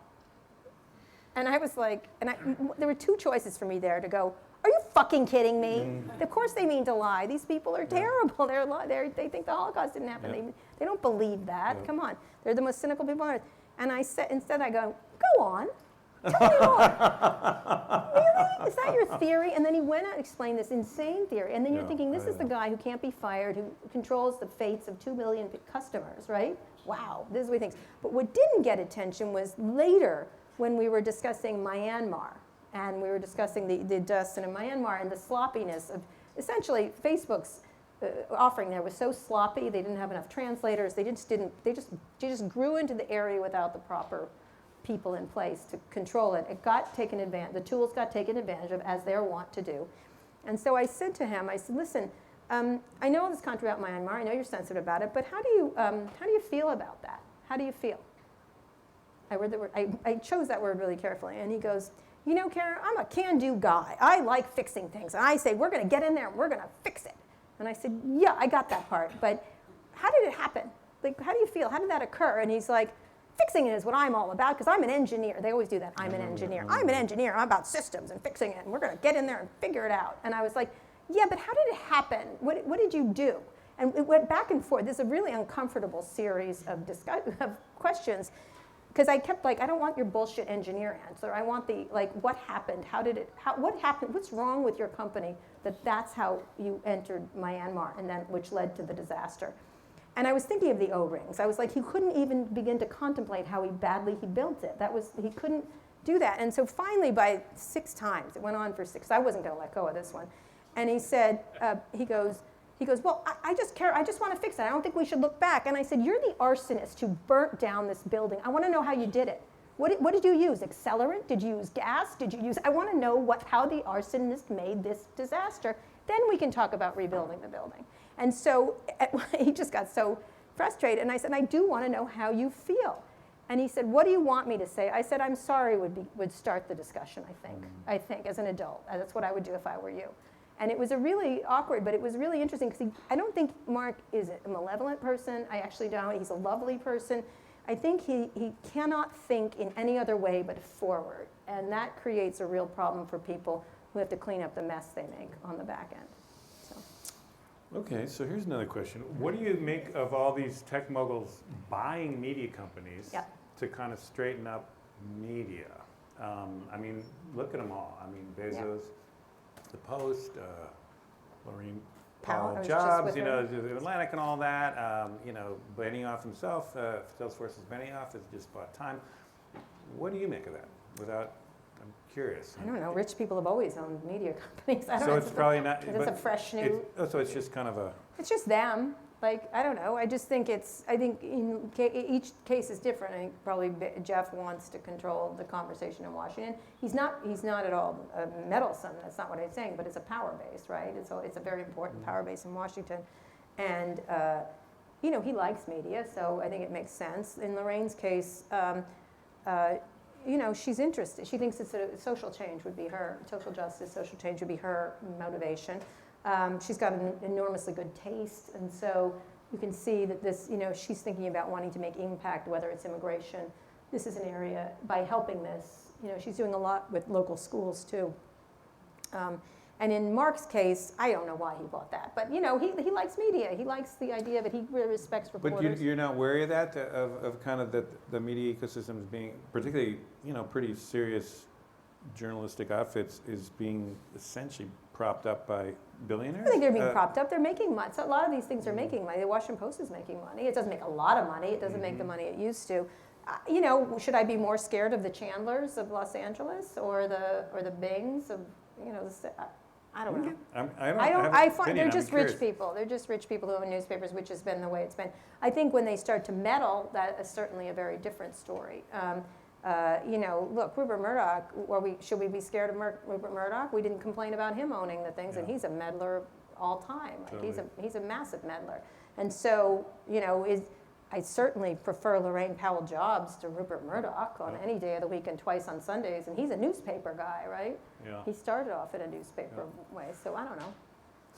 And I was like, there were two choices for me there to go, are you fucking kidding me? Of course they mean to lie. These people are terrible. They think the Holocaust didn't happen. Yeah. They don't believe that. Yeah. Come on. They're the most cynical people on earth. And I said, instead I go on. Tell me more. Really? Is that your theory? And then he went out and explained this insane theory. And then you're Yeah, thinking, this I is the know. guy who can't be fired, who controls the fates of 2 million customers, right? Wow, this is what he thinks. But what didn't get attention was later when we were discussing Myanmar. And we were discussing the dust in Myanmar and the sloppiness of, essentially, Facebook's offering there was so sloppy. They didn't have enough translators. They just grew into the area without the proper people in place to control it. It got taken advantage. The tools got taken advantage of, as they're wont to do. And so I said to him, I said, listen, I know all this controversy about Myanmar. I know you're sensitive about it, but how do you feel about that? How do you feel? I read the word. I chose that word really carefully. And he goes, you know, Karen, I'm a can-do guy. I like fixing things. And I say, we're going to get in there and we're going to fix it. And I said, yeah, I got that part. But how did it happen? Like, how do you feel? How did that occur? And he's like, fixing it is what I'm all about because I'm an engineer. They always do that. I'm an engineer. I'm an engineer. I'm about systems and fixing it. And we're going to get in there and figure it out. And I was like, yeah, but how did it happen? What did you do? And it went back and forth. This is a really uncomfortable series of questions. Because I kept like, I don't want your bullshit engineer answer. I want the, like, what happened? What happened? What's wrong with your company that's how you entered Myanmar, and then which led to the disaster? And I was thinking of the O-rings. I was like, he couldn't even begin to contemplate how badly he built it. He couldn't do that. And so finally, by 6 times, it went on for 6. I wasn't going to let go of this one. And he said, he goes, well, I just want to fix it. I don't think we should look back. And I said, you're the arsonist who burnt down this building. I want to know how you did it. What did you use? Accelerant? Did you use gas? I want to know how the arsonist made this disaster. Then we can talk about rebuilding the building. And so he just got so frustrated. And I said, I do want to know how you feel. And he said, what do you want me to say? I said, I'm sorry would start the discussion, I think, as an adult. That's what I would do if I were you. And it was a really awkward, but it was really interesting because I don't think Mark is a malevolent person. I actually don't. He's a lovely person. I think he cannot think in any other way but forward. And that creates a real problem for people who have to clean up the mess they make on the back end. So. Okay, so here's another question. What do you make of all these tech moguls buying media companies to kind of straighten up media? I mean, look at them all. I mean, Bezos. The Post, Maureen Paul Jobs, Atlantic and all that. Benioff himself, Salesforce's Benioff has just bought Time. What do you make of that? I'm curious. I don't know. Rich people have always owned media companies. So it's probably not. It's a fresh new. So it's just kind of a. It's just them. Like, I don't know. I just think I think each case is different. I think probably Jeff wants to control the conversation in Washington. He's not at all meddlesome. That's not what I'm saying, but it's a power base, right? It's a very important power base in Washington. And, he likes media, so I think it makes sense. In Lorraine's case, she's interested. She thinks it's social change would be her, social justice, social change would be her motivation. She's got an enormously good taste, and so you can see that this, she's thinking about wanting to make impact, whether it's immigration. This is an area, by helping this, she's doing a lot with local schools too. And in Mark's case, I don't know why he bought that, but he likes media. He likes the idea of it. He really respects reporters. But you're not wary of that, of kind of the media ecosystems being, particularly, pretty serious journalistic outfits is being essentially propped up by billionaires? I think they're being propped up. They're making money. So a lot of these things are making money. The Washington Post is making money. It doesn't make a lot of money. It doesn't make the money it used to. Should I be more scared of the Chandlers of Los Angeles or the Bings of, I don't know. I find they're just rich people. They're just rich people who own newspapers, which has been the way it's been. I think when they start to meddle, that is certainly a very different story. Look, Rupert Murdoch, should we be scared of Rupert Murdoch? We didn't complain about him owning the things, and he's a meddler all time. Like totally. He's a massive meddler. And so, I certainly prefer Lorraine Powell Jobs to Rupert Murdoch on any day of the week and twice on Sundays. And he's a newspaper guy, right? Yeah. He started off in a newspaper way, so I don't know.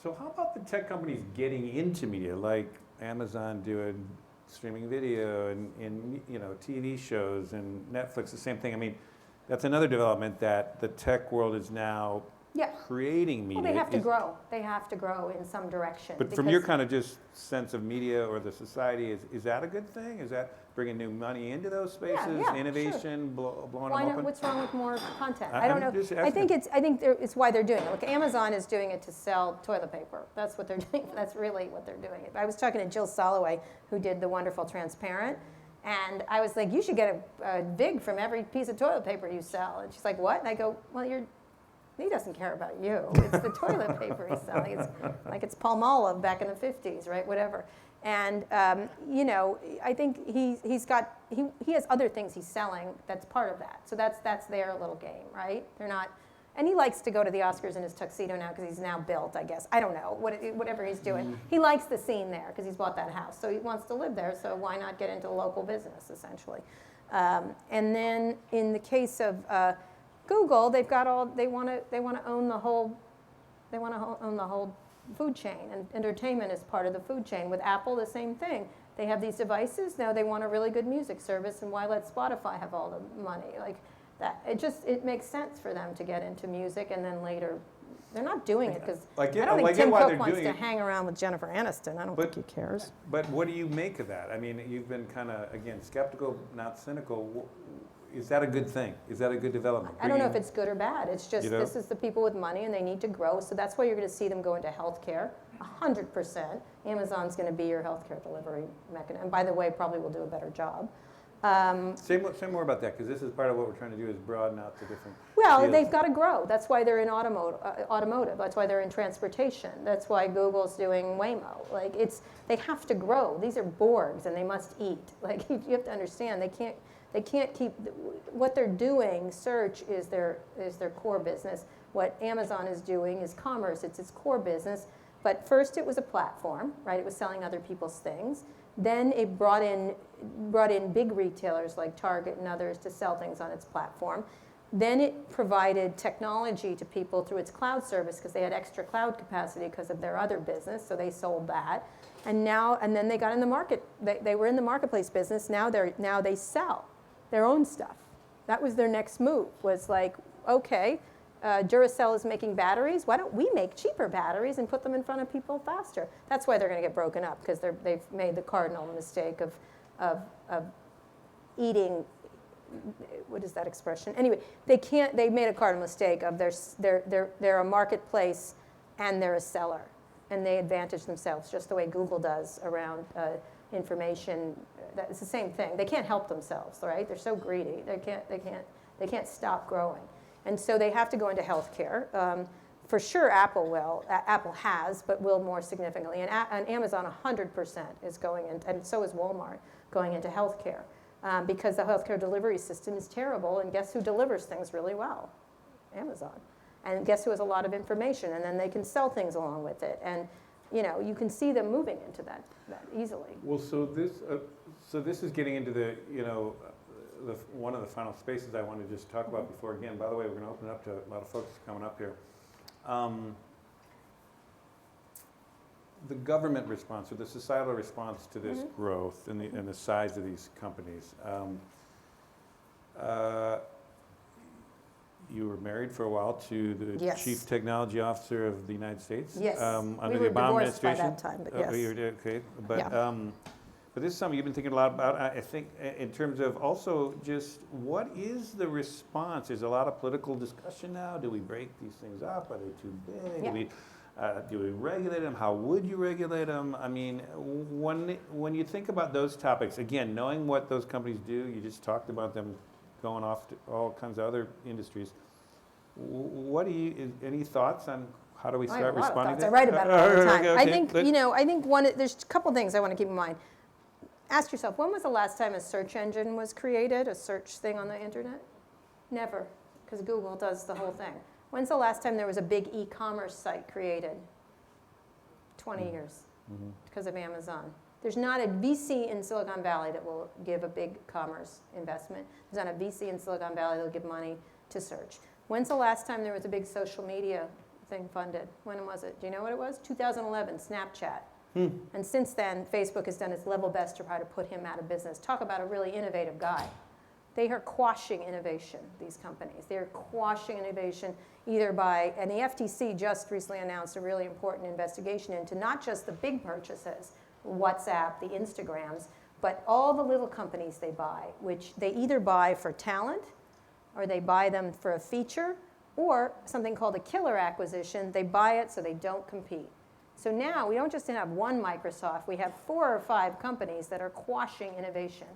So how about the tech companies getting into media, like Amazon doing streaming video and TV shows, and Netflix, the same thing. I mean, that's another development that the tech world is now creating media. Well, they have to grow. They have to grow in some direction. But from your kind of just sense of media or the society, is that a good thing? Is that bringing new money into those spaces? Innovation, sure. blowing Why them not? open? What's wrong with more content? I don't know. I think asking. it's why they're doing it. Look, Amazon is doing it to sell toilet paper. That's what they're doing. That's really what they're doing. I was talking to Jill Soloway, who did the wonderful Transparent, and I was like, you should get a vig from every piece of toilet paper you sell. And she's like, what? And I go, well, he doesn't care about you. It's the toilet paper he's selling. It's like it's Palmolive back in the 50s, right? Whatever. And I think he has other things he's selling that's part of that. So that's their little game, right? They're not, and he likes to go to the Oscars in his tuxedo now because he's now built, I guess. I don't know, whatever he's doing. He likes the scene there because he's bought that house, so he wants to live there. So why not get into local business, essentially? And then in the case of Google, they want to own the whole food chain, and entertainment is part of the food chain. With Apple, the same thing. They have these devices. Now they want a really good music service, and why let Spotify have all the money? Like that, it makes sense for them to get into music, and then later, they're not doing it because I don't think Tim Cook wants to hang around with Jennifer Aniston. I don't think he cares. But what do you make of that? I mean, you've been kind of, again, skeptical, not cynical. Is that a good thing? Is that a good development? I don't know if it's good or bad. It's just this is the people with money and they need to grow. So that's why you're going to see them go into healthcare. 100%. Amazon's going to be your healthcare delivery mechanism. And by the way, probably will do a better job. Say more about that, because this is part of what we're trying to do is broaden out the different fields. They've got to grow. That's why they're in automotive. That's why they're in transportation. That's why Google's doing Waymo. Like they have to grow. These are Borgs and they must eat. Like you have to understand they can't keep what they're doing. Search is their core business. What Amazon is doing is commerce. It's its core business. But first, it was a platform, right? It was selling other people's things. Then it brought in big retailers like Target and others to sell things on its platform. Then it provided technology to people through its cloud service because they had extra cloud capacity because of their other business, so they sold that. And then they got in the market. They were in the marketplace business. Now they sell their own stuff. That was their next move. Was like, okay, Duracell is making batteries. Why don't we make cheaper batteries and put them in front of people faster? That's why they're going to get broken up, because they've made the cardinal mistake of eating. What is that expression? Anyway, they made a cardinal mistake of they're a marketplace and they're a seller, and they advantage themselves just the way Google does around information. It's the same thing. They can't help themselves, right? They're so greedy. They can't stop growing. And so they have to go into healthcare. For sure, Apple will. Apple has, but will more significantly. And Amazon 100% is going in, and so is Walmart, going into healthcare. Because the healthcare delivery system is terrible, and guess who delivers things really well? Amazon. And guess who has a lot of information, and then they can sell things along with it. And you can see them moving into that easily. Well, so this is getting into the one of the final spaces I want to just talk about before, again, by the way, we're going to open it up to a lot of folks coming up here. The government response, or the societal response to this growth and the size of these companies. You were married for a while to the Yes. Chief Technology Officer of the United States. Yes. Under We the were Obama divorced by administration. that time, but yes. You were, okay, but Yeah. but this is something you've been thinking a lot about. I think in terms of also just what is the response? There's a lot of political discussion now. Do we break these things up? Are they too big? Yeah. Do we regulate them? How would you regulate them? I mean, when you think about those topics, again, knowing what those companies do, you just talked about them going off to all kinds of other industries. What do you? Any thoughts on how do we start responding to that? I write about it all the time. Okay, I think there's a couple things I want to keep in mind. Ask yourself, when was the last time a search engine was created, a search thing on the internet? Never, because Google does the whole thing. When's the last time there was a big e-commerce site created? 20 years, because of Amazon. There's not a VC in Silicon Valley that will give a big commerce investment. There's not a VC in Silicon Valley that will give money to search. When's the last time there was a big social media thing funded? When was it? Do you know what it was? 2011, Snapchat. And since then, Facebook has done its level best to try to put him out of business. Talk about a really innovative guy. They are quashing innovation, these companies. They're quashing innovation either by, and the FTC just recently announced a really important investigation into not just the big purchases, WhatsApp, the Instagrams, but all the little companies they buy, which they either buy for talent, or they buy them for a feature, or something called a killer acquisition. They buy it so they don't compete. So now we don't just have one Microsoft, we have 4 or 5 companies that are quashing innovation.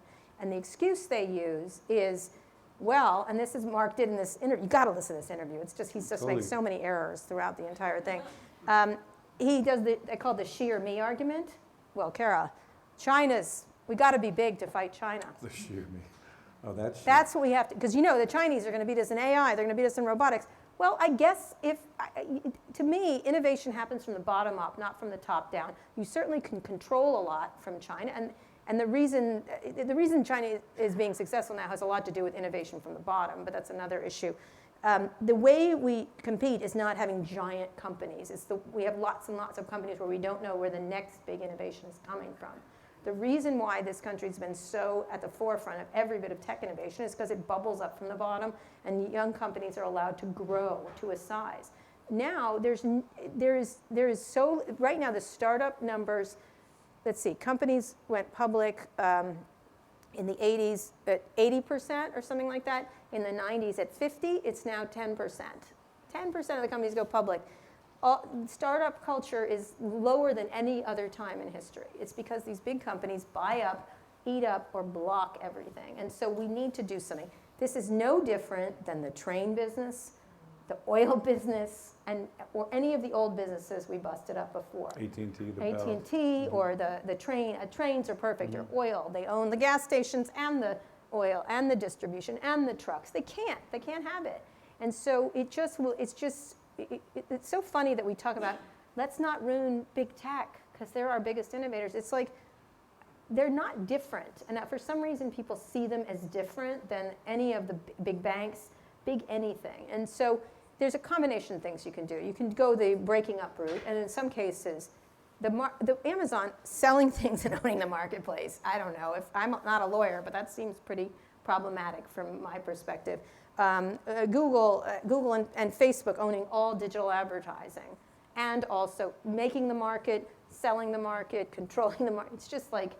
And the excuse they use is, well, and this is Mark did in this interview, you gotta listen to this interview, he's just makes so many errors throughout the entire thing. He does they call it the she or me argument. Well, Kara, we gotta be big to fight China. The sheer me. Oh, that's what we have to, because the Chinese are going to beat us in AI, they're going to beat us in robotics. Well, I guess to me, innovation happens from the bottom up, not from the top down. You certainly can control a lot from China, and the reason China is being successful now has a lot to do with innovation from the bottom, but that's another issue. The way we compete is not having giant companies. We have lots and lots of companies where we don't know where the next big innovation is coming from. The reason why this country's been so at the forefront of every bit of tech innovation is because it bubbles up from the bottom, and young companies are allowed to grow to a size. Now, right now the startup numbers, let's see, companies went public in the 80s at 80% or something like that. In the 90s at 50, it's now 10%. 10% of the companies go public. Startup culture is lower than any other time in history. It's because these big companies buy up, eat up, or block everything. And so we need to do something. This is no different than the train business, the oil business, or any of the old businesses we busted up before. AT&T, or the train. Trains are perfect, or oil. They own the gas stations and the oil and the distribution and the trucks. They can't have it. And so it's so funny that we talk about, let's not ruin big tech, because they're our biggest innovators. It's like, they're not different. And for some reason, people see them as different than any of the big banks, big anything. And so there's a combination of things you can do. You can go the breaking up route, and in some cases, the Amazon selling things and owning the marketplace. I don't know, if I'm not a lawyer, but that seems pretty problematic from my perspective. Google and Facebook owning all digital advertising, and also making the market, selling the market, controlling the market. It's just like,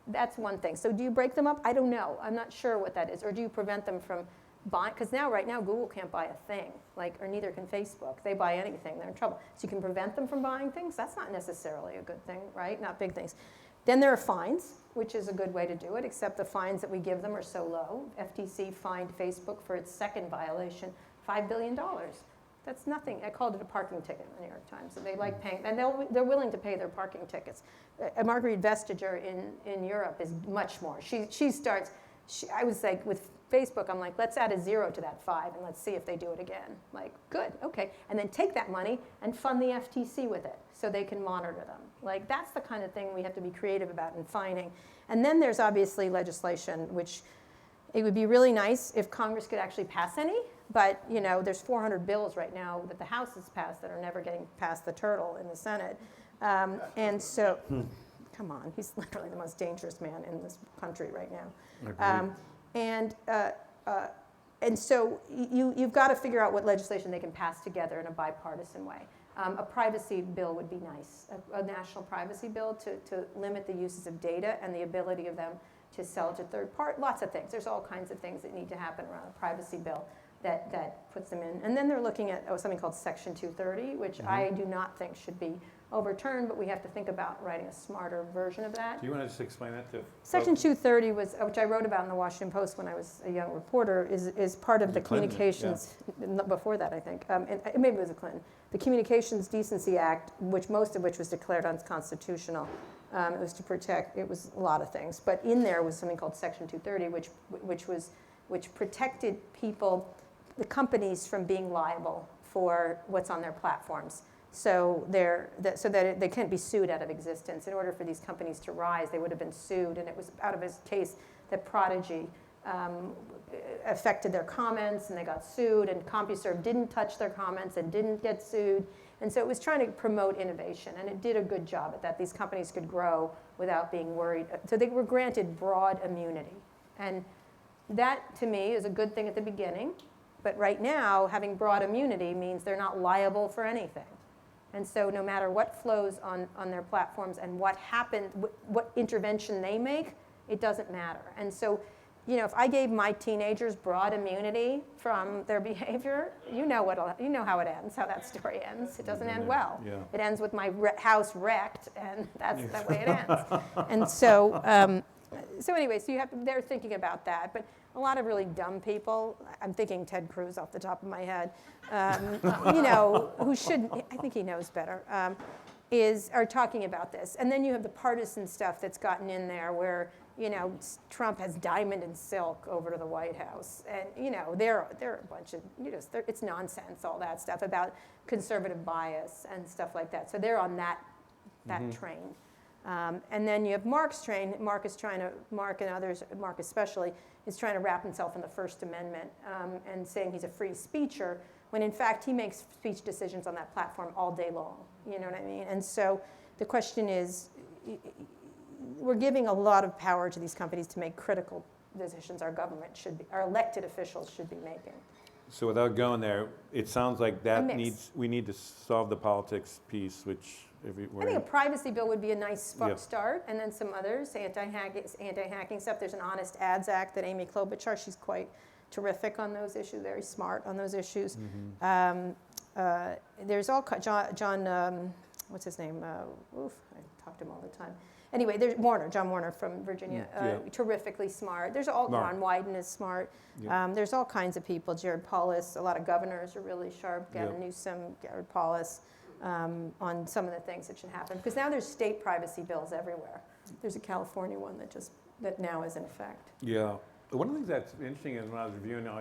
that's one thing. So do you break them up? I don't know. I'm not sure what that is. Or do you prevent them from buying? Because right now, Google can't buy a thing, or neither can Facebook. They buy anything, they're in trouble. So you can prevent them from buying things? That's not necessarily a good thing, right? Not big things. Then there are fines, which is a good way to do it, except the fines that we give them are so low. FTC fined Facebook for its second violation $5 billion. That's nothing. I called it a parking ticket in the New York Times. And they like paying, and they're willing to pay their parking tickets. Marguerite Vestager in Europe is much more. She starts, I was like, with Facebook, I'm like, let's add a 0 to that 5 and let's see if they do it again. Like, good, okay. And then take that money and fund the FTC with it so they can monitor them. Like, that's the kind of thing we have to be creative about in finding. And then there's obviously legislation, which it would be really nice if Congress could actually pass any, but there's 400 bills right now that the House has passed that are never getting past the turtle in the Senate. And so, come on, he's literally the most dangerous man in this country right now. And so you've got to figure out what legislation they can pass together in a bipartisan way. A privacy bill would be nice, a national privacy bill to limit the uses of data and the ability of them to sell to third party, lots of things. There's all kinds of things that need to happen around a privacy bill that puts them in. And then they're looking at something called Section 230, which I do not think should be overturned, but we have to think about writing a smarter version of that. Do you want to just explain that to Section 230 was, which I wrote about in the Washington Post when I was a young reporter, is part of the Clinton, communications, before that I think, and maybe it was a Clinton, the Communications Decency Act, most of which was declared unconstitutional. It was to protect, it was a lot of things, but in there was something called Section 230, which protected people, the companies, from being liable for what's on their platforms. So that they can't be sued out of existence. In order for these companies to rise, they would have been sued, and it was out of his case that Prodigy affected their comments, and they got sued, and CompuServe didn't touch their comments and didn't get sued. And so it was trying to promote innovation, and it did a good job at that. These companies could grow without being worried. So they were granted broad immunity. And that, to me, is a good thing at the beginning. But right now, having broad immunity means they're not liable for anything. And so no matter what flows on their platforms and what happens, what intervention they make, it doesn't matter. And so, if I gave my teenagers broad immunity from their behavior, you know how it ends, how that story ends. It doesn't end well. Yeah. It ends with my house wrecked, and that's the way it ends. And so, anyway, they're thinking about that. But a lot of really dumb people, I'm thinking Ted Cruz off the top of my head, who shouldn't, I think he knows better, are talking about this. And then you have the partisan stuff that's gotten in there where, Trump has diamond and silk over to the White House. And, they're a bunch of, it's nonsense, all that stuff about conservative bias and stuff like that. So they're on that train. And then you have Mark's train. Mark and others, Mark especially, is trying to wrap himself in the First Amendment and saying he's a free speecher, when in fact he makes speech decisions on that platform all day long. You know what I mean? And so the question is, we're giving a lot of power to these companies to make critical decisions our elected officials should be making. So without going there, it sounds like we need to solve the politics piece, which I think a privacy bill would be a nice start, and then some others, anti-hacking stuff. There's an Honest Ads Act that Amy Klobuchar, she's quite terrific on those issues, very smart on those issues. There's John, what's his name? I talk to him all the time. Anyway, there's John Warner from Virginia, terrifically smart. Ron Wyden is smart. There's all kinds of people, Jared Polis, a lot of governors are really sharp, Gavin Newsom, Jared Polis, on some of the things that should happen. Because now there's state privacy bills everywhere. There's a California one that now is in effect. Yeah. One of the things that's interesting is when I was reviewing a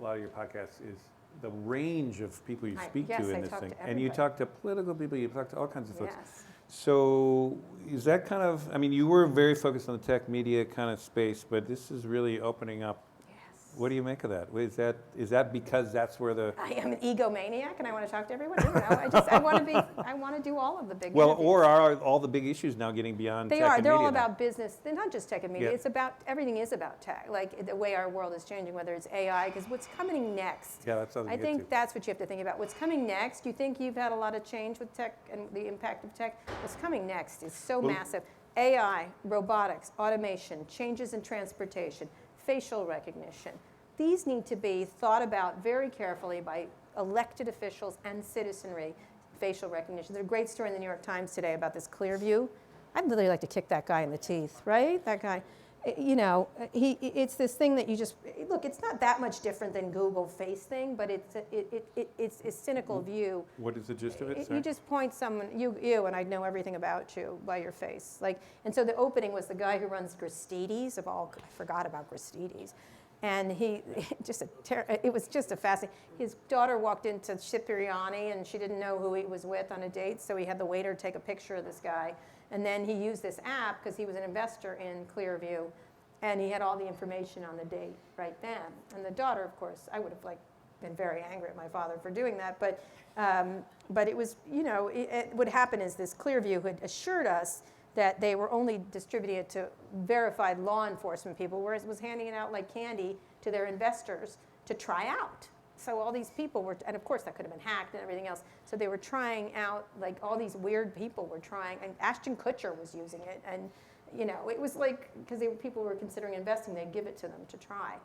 lot of your podcasts is the range of people you speak to in this thing. And you talk to political people, you talk to all kinds of folks. Yes. So is that kind of, you were very focused on the tech media kind of space, but this is really opening up. Yes. What do you make of that? Is that because that's where the... I am an egomaniac and I want to talk to everyone. I want to do all of the big Well, interviews. or are all the big issues now getting beyond tech and media? They're all now? about business. They're not just tech and media. It's about, everything is about tech. Like the way our world is changing, whether it's AI, because what's coming next? Yeah, that's something I think that's what you have to think about. What's coming next? You think you've had a lot of change with tech and the impact of tech? What's coming next is so massive. AI, robotics, automation, changes in transportation, facial recognition. These need to be thought about very carefully by elected officials and citizenry. Facial recognition. There's a great story in the New York Times today about this Clearview. I'd really like to kick that guy in the teeth, right? That guy. it's this thing that you just look. It's not that much different than Google Face thing, but it's a cynical view. What is the gist of it? You just point someone, you, and I know everything about you by your face. And so the opening was the guy who runs Gristedes I forgot about Gristedes. And it was just a fascinating. His daughter walked into Cipriani and she didn't know who he was with on a date, so he had the waiter take a picture of this guy. And then he used this app because he was an investor in Clearview, and he had all the information on the date right then. And the daughter, of course, I would have been very angry at my father for doing that, but it was, what happened is this Clearview had assured us that they were only distributing it to verified law enforcement people, whereas it was handing it out like candy to their investors to try out. So all these people were, and of course that could have been hacked and everything else, so they were trying out, all these weird people were trying, and Ashton Kutcher was using it, and it was because people were considering investing, they'd give it to them to try.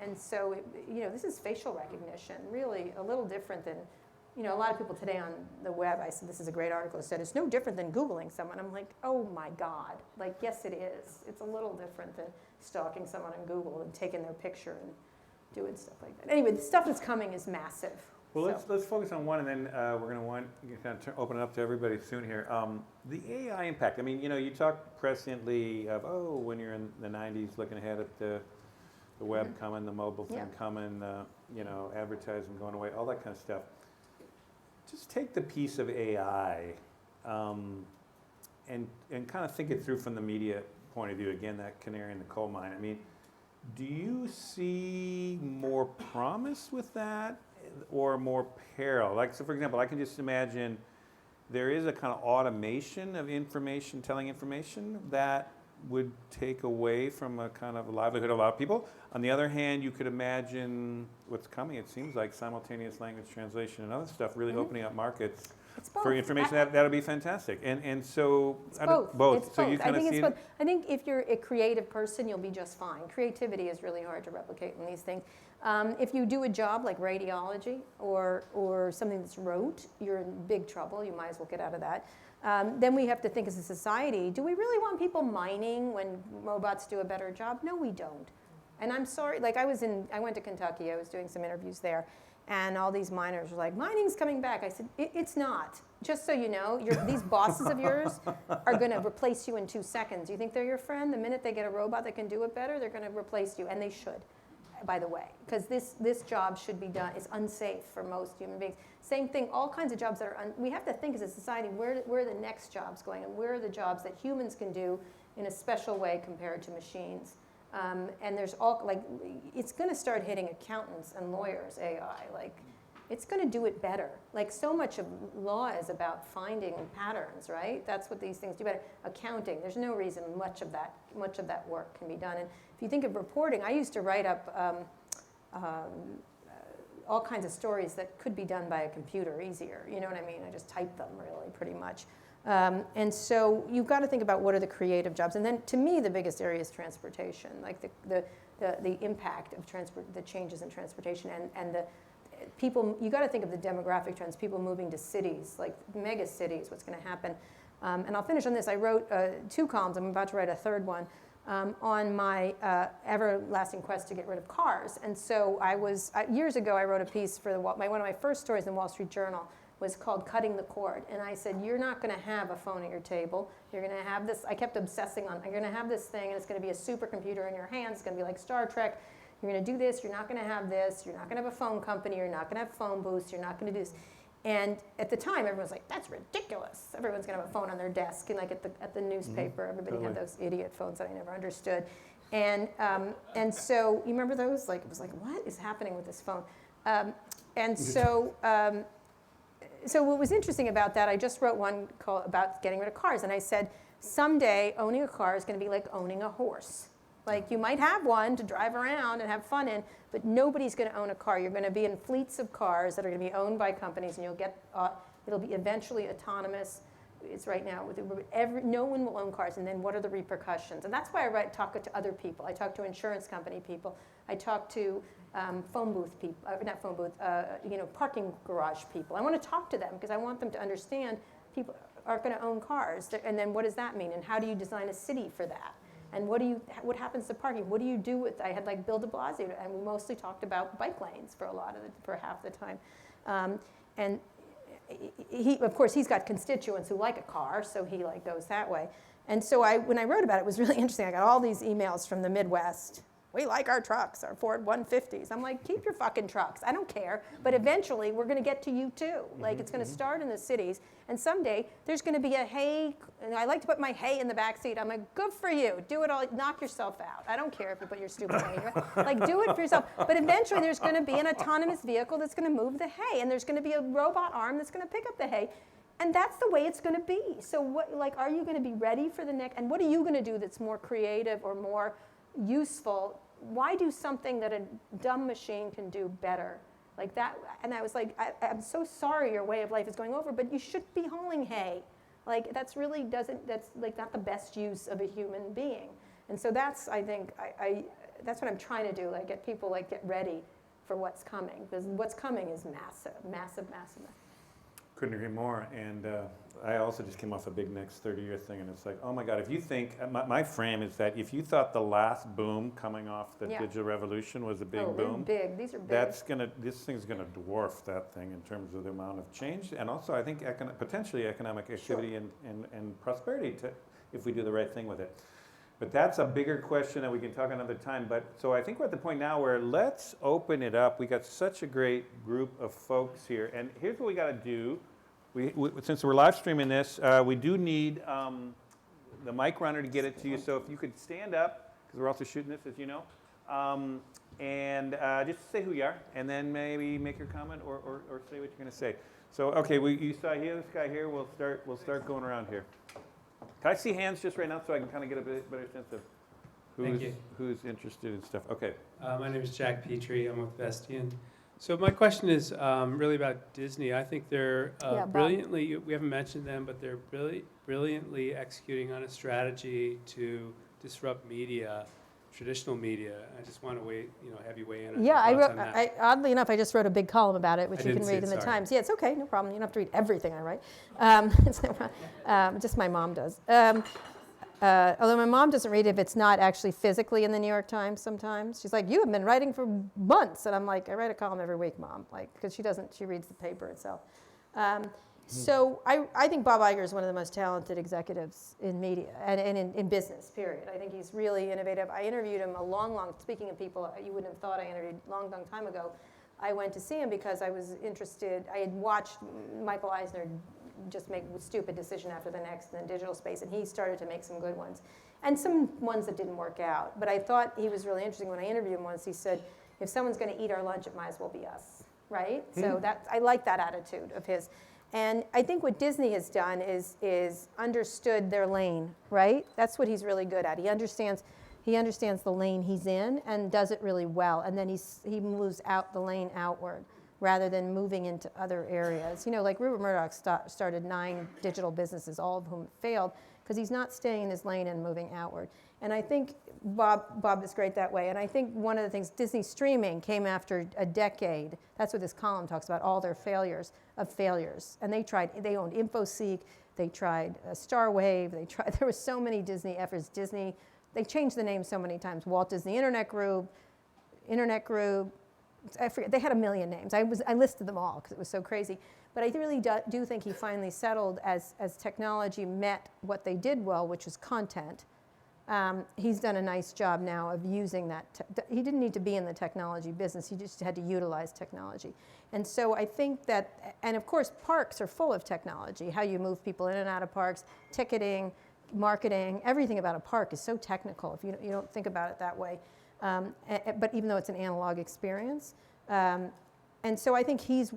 And so, this is facial recognition, really a little different than, a lot of people today on the web, I said, this is a great article, it said, it's no different than Googling someone. I'm like, oh my God. Yes, it is. It's a little different than stalking someone on Google and taking their picture and doing stuff like that. Anyway, the stuff that's coming is massive. Well, let's focus on one, and then we're going to open it up to everybody soon here. The AI impact. I mean, you talk presciently of, when you're in the 90s looking ahead at the web coming, the mobile thing coming, advertising going away, all that kind of stuff. Just take the piece of AI and kind of think it through from the media point of view. Again, that canary in the coal mine. I mean, do you see more promise with that or more peril? So for example, I can just imagine there is a kind of automation of information, telling information that would take away from a kind of livelihood of a lot of people. On the other hand, you could imagine what's coming, it seems like simultaneous language translation and other stuff really opening up markets for information. That'll be fantastic. And so it's both. It's so both. you kind of see both. I think if you're a creative person, you'll be just fine. Creativity is really hard to replicate in these things. If you do a job like radiology or something that's rote, you're in big trouble. You might as well get out of that. Then we have to think as a society, do we really want people mining when robots do a better job? No, we don't. And I'm sorry, I went to Kentucky, I was doing some interviews there, and all these miners were like, mining's coming back. I said, it's not. Just so you know, these bosses of yours are going to replace you in 2 seconds. You think they're your friend? The minute they get a robot that can do it better, they're going to replace you, and they should, by the way, because this job should be done. It's unsafe for most human beings. Same thing, all kinds of jobs that are, we have to think as a society, where are the next jobs going, and where are the jobs that humans can do in a special way compared to machines. And there's it's going to start hitting accountants and lawyers, AI. It's going to do it better. So much of law is about finding patterns, right? That's what these things do better. Accounting, there's no reason much of that work can be done. And if you think of reporting, I used to write up all kinds of stories that could be done by a computer easier. You know what I mean? I just typed them really, pretty much. And so you've got to think about what are the creative jobs. And then to me, the biggest area is transportation, the impact of the changes in transportation and the people. You got to think of the demographic trends, people moving to cities, mega cities, what's going to happen. And I'll finish on this. I wrote 2 columns. I'm about to write a third one on my everlasting quest to get rid of cars. And so years ago, I wrote a piece for one of my first stories in the Wall Street Journal was called Cutting the Cord. And I said, you're not going to have a phone at your table. You're going to have this. I kept obsessing on, you're going to have this thing, and it's going to be a supercomputer in your hands. It's going to be like Star Trek. You're going to do this. You're not going to have this. You're not going to have a phone company. You're not going to have phone booths. You're not going to do this. And at the time, everyone was like, that's ridiculous. Everyone's going to have a phone on their desk. And at the newspaper, everybody had those idiot phones that I never understood. And so you remember those? It was like, what is happening with this phone? So what was interesting about that, I just wrote one called about getting rid of cars, and I said, someday owning a car is going to be like owning a horse. You might have one to drive around and have fun in, but nobody's going to own a car. You're going to be in fleets of cars that are going to be owned by companies, and you'll get, it'll be eventually autonomous. It's right now, no one will own cars, and then what are the repercussions? And that's why I talk to other people. I talk to insurance company people. I talk to phone booth people, not phone booth, parking garage people. I want to talk to them because I want them to understand people aren't going to own cars. And then what does that mean? And how do you design a city for that? And what happens to parking? What do you do with, I had like Bill de Blasio, and we mostly talked about bike lanes for half the time. And of course, he's got constituents who like a car, so he like goes that way. And so when I wrote about it, it was really interesting. I got all these emails from the Midwest. We like our trucks, our Ford 150s. I'm like, keep your fucking trucks. I don't care. But eventually, we're going to get to you too. Like, it's going to start in the cities. And someday, there's going to be a hay. And I like to put my hay in the back seat. I'm like, good for you. Do it all. Knock yourself out. I don't care if you put your stupid hay in. Like, do it for yourself. But eventually, there's going to be an autonomous vehicle that's going to move the hay. And there's going to be a robot arm that's going to pick up the hay. And that's the way it's going to be. So what, like, are you going to be ready for the next? And what are you going to do that's more creative or more useful? Why do something that a dumb machine can do better? Like that, and I was like, I'm so sorry your way of life is going over, but you should be hauling hay. Like that's like not the best use of a human being. And so that's, I think, that's what I'm trying to do, like get people like get ready for what's coming, because what's coming is massive, massive, massive. Couldn't agree more. And I also just came off a big next 30-year thing, and it's like, oh my God, if you think, my frame is that if you thought the last boom coming off the digital revolution was a big boom, big. These are big. This thing's gonna dwarf that thing in terms of the amount of change, and also I think potentially economic activity and prosperity if we do the right thing with it. But that's a bigger question that we can talk another time. But so I think we're at the point now where let's open it up. We got such a great group of folks here, and here's what we got to do. Since we're live streaming this, we do need the mic runner to get it to you. So if you could stand up, because we're also shooting this, as you know, and just say who you are, and then maybe make your comment or say what you're going to say. So okay, you saw here, this guy here. We'll start going around here. Can I see hands just right now so I can kind of get a bit better sense of who's interested in stuff? Okay. My name is Jack Petrie. I'm with Vestian. So my question is really about Disney. I think they're brilliantly, we haven't mentioned them, but they're brilliantly executing on a strategy to disrupt media, traditional media. I just want to have you weigh in on your thoughts on that. Oddly enough, I just wrote a big column about it, which you can read in the Times. Yeah, it's okay, no problem. You don't have to read everything I write. It's no problem. Just my mom does. Although my mom doesn't read it if it's not actually physically in the New York Times sometimes. She's like, you have been writing for months. And I'm like, I write a column every week, Mom. Like, because she reads the paper itself. So I think Bob Iger is one of the most talented executives in media and in business, period. I think he's really innovative. I interviewed him speaking of people you wouldn't have thought I interviewed a long time ago. I went to see him because I was interested. I had watched Michael Eisner just make a stupid decision after the next in the digital space, and he started to make some good ones. And some ones that didn't work out. But I thought he was really interesting. When I interviewed him once, he said, if someone's going to eat our lunch, it might as well be us, right? So I like that attitude of his. And I think what Disney has done is understood their lane, right? That's what he's really good at. He understands the lane he's in and does it really well. And then he moves out the lane outward rather than moving into other areas. You know, like Rupert Murdoch started 9 digital businesses, all of whom failed, because he's not staying in his lane and moving outward. And I think Bob is great that way. And I think one of the things, Disney streaming came after a decade. That's what this column talks about, all their failures. And they owned InfoSeek, they tried Starwave, there were so many Disney efforts. They changed the name so many times. Walt Disney Internet Group, I forget, they had a million names. I listed them all because it was so crazy. But I really do think he finally settled as technology met what they did well, which was content. He's done a nice job now of using that. He didn't need to be in the technology business. He just had to utilize technology. And so I think that, and of course, parks are full of technology. How you move people in and out of parks, ticketing, marketing, everything about a park is so technical if you don't think about it that way. But even though it's an analog experience. And so I think he's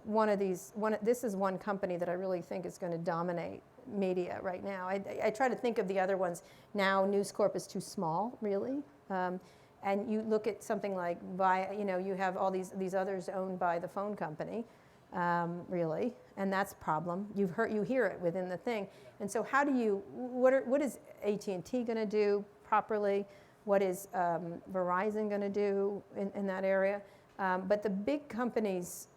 this is one company that I really think is going to dominate media right now. I try to think of the other ones. Now News Corp is too small, really. And you look at something like you have all these others owned by the phone company, really, and that's a problem. You hear it within the thing. And so what is AT&T going to do properly? What is Verizon going to do in that area? But the big companies,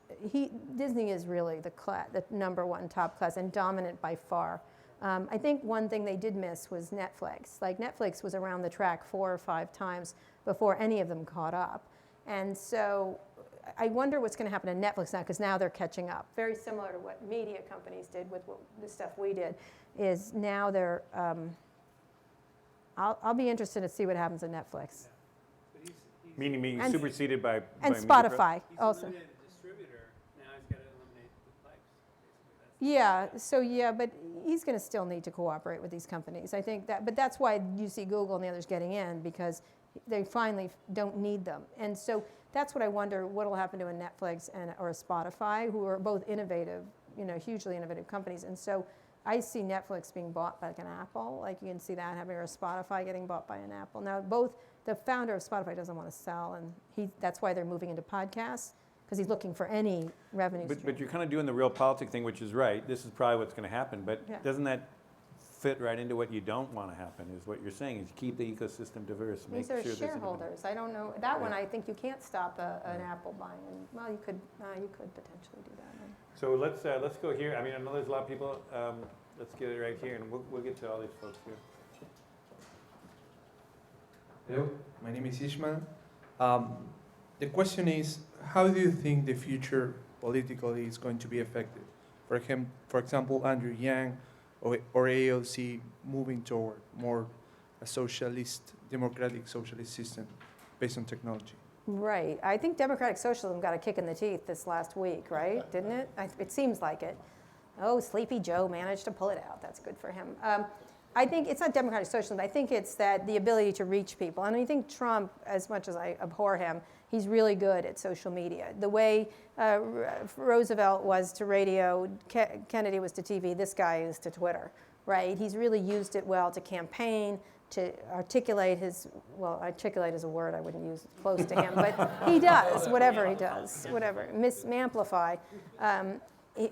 Disney is really the number one top class and dominant by far. I think one thing they did miss was Netflix. Like Netflix was around the track 4 or 5 times before any of them caught up. And so I wonder what's going to happen to Netflix now, because now they're catching up. Very similar to what media companies did with the stuff we did, is now they're, I'll be interested to see what happens to Netflix. Meaning being And- superseded by And Media Spotify He's also. eliminated the distributor, now he's got to eliminate the pipes. But he's going to still need to cooperate with these companies. I think that, but that's why you see Google and the others getting in, because they finally don't need them. And so that's what I wonder what will happen to a Netflix or a Spotify, who are both innovative, hugely innovative companies. And so I see Netflix being bought by like an Apple, like you can see that happening, or a Spotify getting bought by an Apple. Now, the founder of Spotify doesn't want to sell, and that's why they're moving into podcasts, because he's looking for any revenue stream. But you're kind of doing the real politic thing, which is right. This is probably what's going to happen. But Yeah. doesn't that fit right into what you don't want to happen, is what you're saying, is keep the ecosystem diverse. These make are sure there's independent- shareholders. I don't know. That one, Yeah. I think you can't stop an Apple buying. Well, you could potentially do that. So let's go here. I mean, I know there's a lot of people. Let's get it right here, and we'll get to all these folks here. Hello, my name is Ishmael. The question is, how do you think the future politically is going to be affected? For example, Andrew Yang or AOC moving toward more a socialist, democratic socialist system based on technology. Right. I think democratic socialism got a kick in the teeth this last week, right? Didn't it? It seems like it. Oh, Sleepy Joe managed to pull it out. That's good for him. I think it's not democratic socialism. I think it's that the ability to reach people. And I think Trump, as much as I abhor him, he's really good at social media. The way Roosevelt was to radio, Kennedy was to TV, this guy is to Twitter, right? He's really used it well to campaign, to articulate articulate is a word I wouldn't use close to him, but he does, whatever he does, whatever, amplify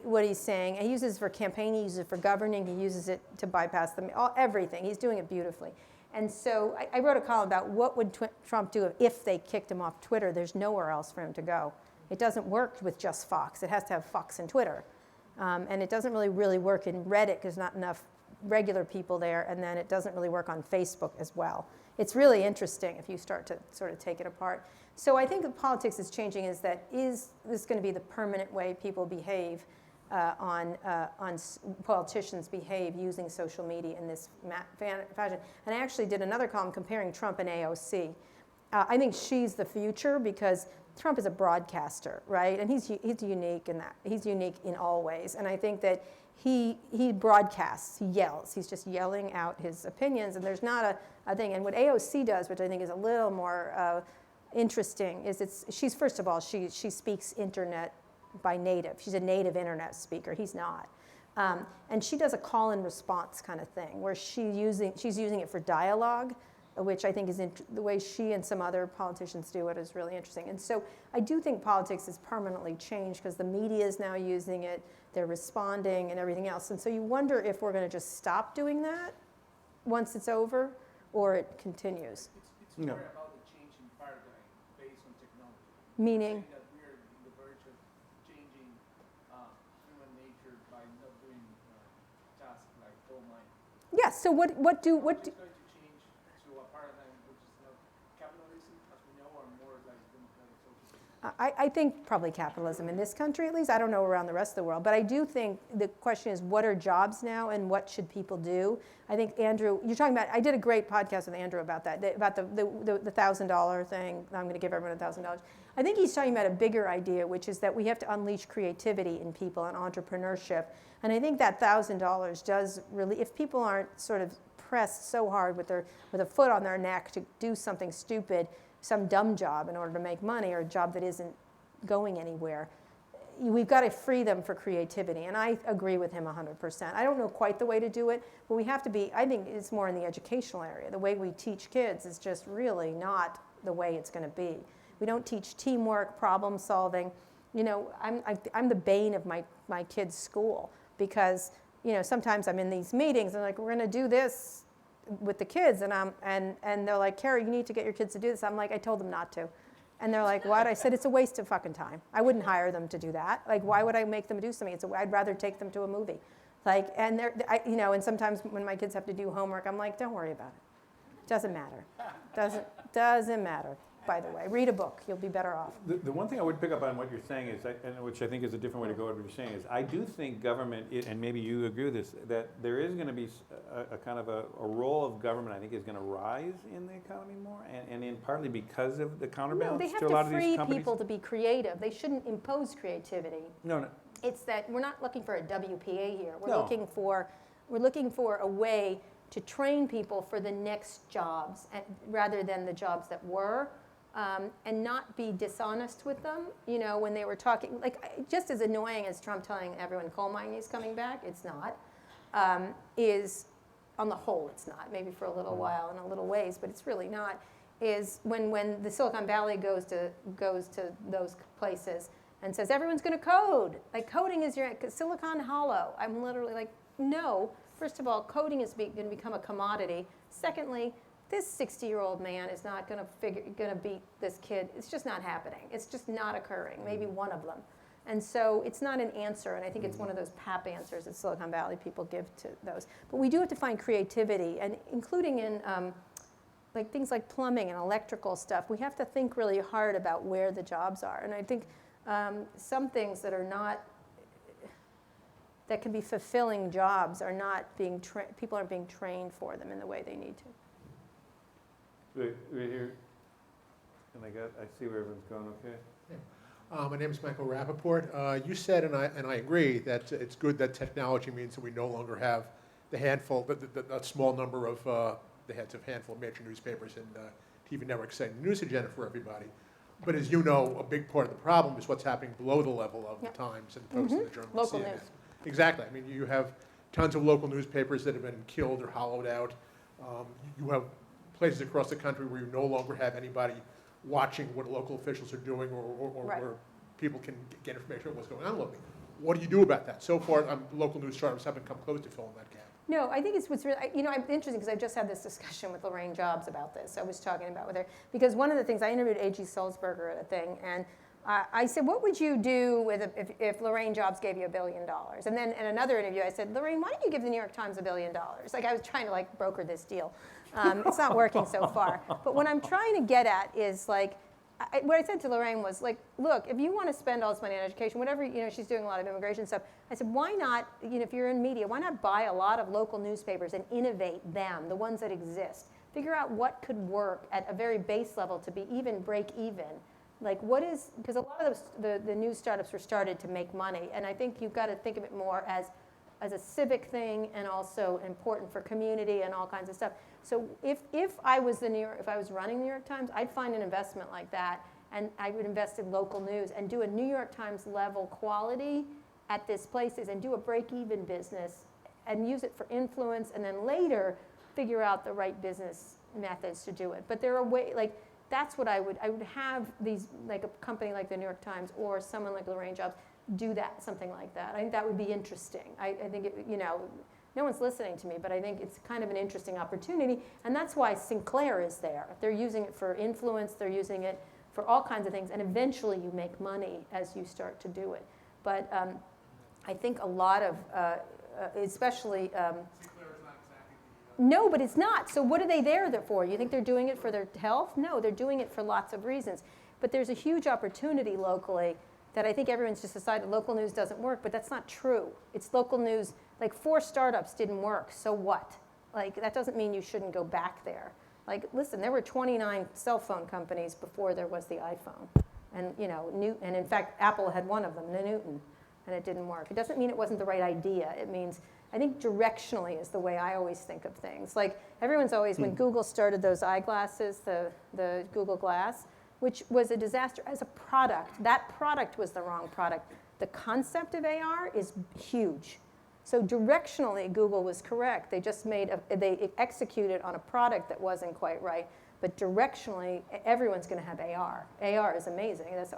what he's saying. He uses it for campaigning, he uses it for governing, he uses it to bypass them, everything. He's doing it beautifully. And so I wrote a column about what would Trump do if they kicked him off Twitter. There's nowhere else for him to go. It doesn't work with just Fox. It has to have Fox and Twitter. And it doesn't really work in Reddit because there's not enough regular people there, and then it doesn't really work on Facebook as well. It's really interesting if you start to sort of take it apart. So I think the politics is changing, is this going to be the permanent way people behave politicians behave using social media in this fashion. And I actually did another column comparing Trump and AOC. I think she's the future because Trump is a broadcaster, right? And he's unique in that. He's unique in all ways. And I think that he broadcasts, he yells. He's just yelling out his opinions, and there's not a thing. And what AOC does, which I think is a little more interesting, is she's first of all, she speaks internet by native. She's a native internet speaker. He's not. And she does a call and response kind of thing where she's using it for dialogue, which I think is the way she and some other politicians do it is really interesting. And so I do think politics is permanently changed because the media is now using it, they're responding and everything else. And so you wonder if we're going to just stop doing that once it's over or it continues. It's more about the change in paradigm based on technology. Meaning? That we are on the verge of changing human nature by not doing tasks like coal mining. Yes, so what do It's going to change to a paradigm which is not capitalism as we know, or more like democratic socialism. I think probably capitalism in this country at least. I don't know around the rest of the world. But I do think the question is, what are jobs now and what should people do? I think, Andrew, you're talking about, I did a great podcast with Andrew about that, about the $1,000 thing. I'm going to give everyone $1,000. I think he's talking about a bigger idea, which is that we have to unleash creativity in people and entrepreneurship. And I think that $1,000 does really, if people aren't sort of pressed so hard with a foot on their neck to do something stupid, some dumb job in order to make money, or a job that isn't going anywhere, we've got to free them for creativity. And I agree with him 100%. I don't know quite the way to do it, but we have to be, I think it's more in the educational area. The way we teach kids is just really not the way it's going to be. We don't teach teamwork, problem solving. You know, I'm the bane of my kids' school because, you know, sometimes I'm in these meetings and like, we're going to do this with the kids, and they're like, Carrie, you need to get your kids to do this. I'm like, I told them not to. And they're like, what? I said, it's a waste of fucking time. I wouldn't hire them to do that. Like, why would I make them do something? I'd rather take them to a movie. Like, and and sometimes when my kids have to do homework, I'm like, don't worry about it. Doesn't matter. Doesn't matter. By the way, read a book. You'll be better off. The one thing I would pick up on what you're saying is, and which I think is a different way to go at what you're saying, is I do think government, and maybe you agree with this, that there is going to be a kind of a role of government, I think, is going to rise in the economy more, and in partly because of the counterbalance No, they have to a lot of to these free companies. people to be creative. They shouldn't impose creativity. No. It's that we're not looking for a WPA here. We're No. looking for a way to train people for the next jobs, rather than the jobs that were. And not be dishonest with them, when they were talking, like, just as annoying as Trump telling everyone coal mining is coming back, it's not, is, on the whole, it's not, maybe for a little while and a little ways, but it's really not, is when the Silicon Valley goes to those places and says, everyone's going to code, like, coding is your, Silicon Hollow. I'm literally like, no, first of all, coding is going to become a commodity. Secondly, this 60-year-old man is not going to beat this kid. It's just not happening. It's just not occurring. Maybe one of them. And so it's not an answer, and I think it's one of those pap answers that Silicon Valley people give to those. But we do have to find creativity, and including in like things like plumbing and electrical stuff. We have to think really hard about where the jobs are. And I think some things that are not, that can be fulfilling jobs are not being people aren't being trained for them in the way they need to. Right here, and I see where everyone's going, okay? My name is Michael Rappaport. You said, and I agree, that it's good that technology means that we no longer have the handful, that small number of, the heads of handful of major newspapers and TV networks setting the news agenda for everybody. But as you know, a big part of the problem is what's happening below the level of the Times and the Post and the Journal. Local and CNN. news. Exactly. I mean, you have tons of local newspapers that have been killed or hollowed out. You have places across the country where you no longer have anybody watching what local officials are doing, or Right. where people can get information on what's going on locally. What do you do about that? So far, local news startups haven't come close to filling that gap. No, I think it's what's really, I'm interesting because I just had this discussion with Lorraine Jobs about this. I was talking about with her, because one of the things, I interviewed A.G. Sulzberger at a thing, and I said, what would you do if Lorraine Jobs gave you $1 billion? And then in another interview, I said, Lorraine, why don't you give the New York Times $1 billion? Like, I was trying to broker this deal. It's not working so far. But what I'm trying to get at is what I said to Lorraine was look, if you want to spend all this money on education, whatever, she's doing a lot of immigration stuff. I said, why not, if you're in media, why not buy a lot of local newspapers and innovate them, the ones that exist? Figure out what could work at a very base level to be even break even. Because a lot of the news startups were started to make money, and I think you've got to think of it more as a civic thing and also important for community and all kinds of stuff. So if I was running the New York Times, I'd find an investment like that, and I would invest in local news and do a New York Times level quality at these places and do a break-even business and use it for influence, and then later figure out the right business methods to do it. But there are ways, that's what I would have these, a company like the New York Times or someone like Lorraine Jobs do something like that. I think that would be interesting. I think, no one's listening to me, but I think it's kind of an interesting opportunity, and that's why Sinclair is there. They're using it for influence, they're using it for all kinds of things, and eventually you make money as you start to do it. But I think a lot of, especially, no, but it's not. So what are they there for? You think they're doing it for their health? No, they're doing it for lots of reasons. But there's a huge opportunity locally that I think everyone's just decided local news doesn't work, but that's not true. It's local news, 4 startups didn't work, so what? That doesn't mean you shouldn't go back there. Listen, there were 29 cell phone companies before there was the iPhone. And, and in fact, Apple had one of them, the Newton, and it didn't work. It doesn't mean it wasn't the right idea. It means, I think directionally is the way I always think of things. Everyone's always, when Google started those eyeglasses, the Google Glass, which was a disaster as a product. That product was the wrong product. The concept of AR is huge. So directionally, Google was correct. They just they executed on a product that wasn't quite right. But directionally, everyone's going to have AR. AR is amazing. That's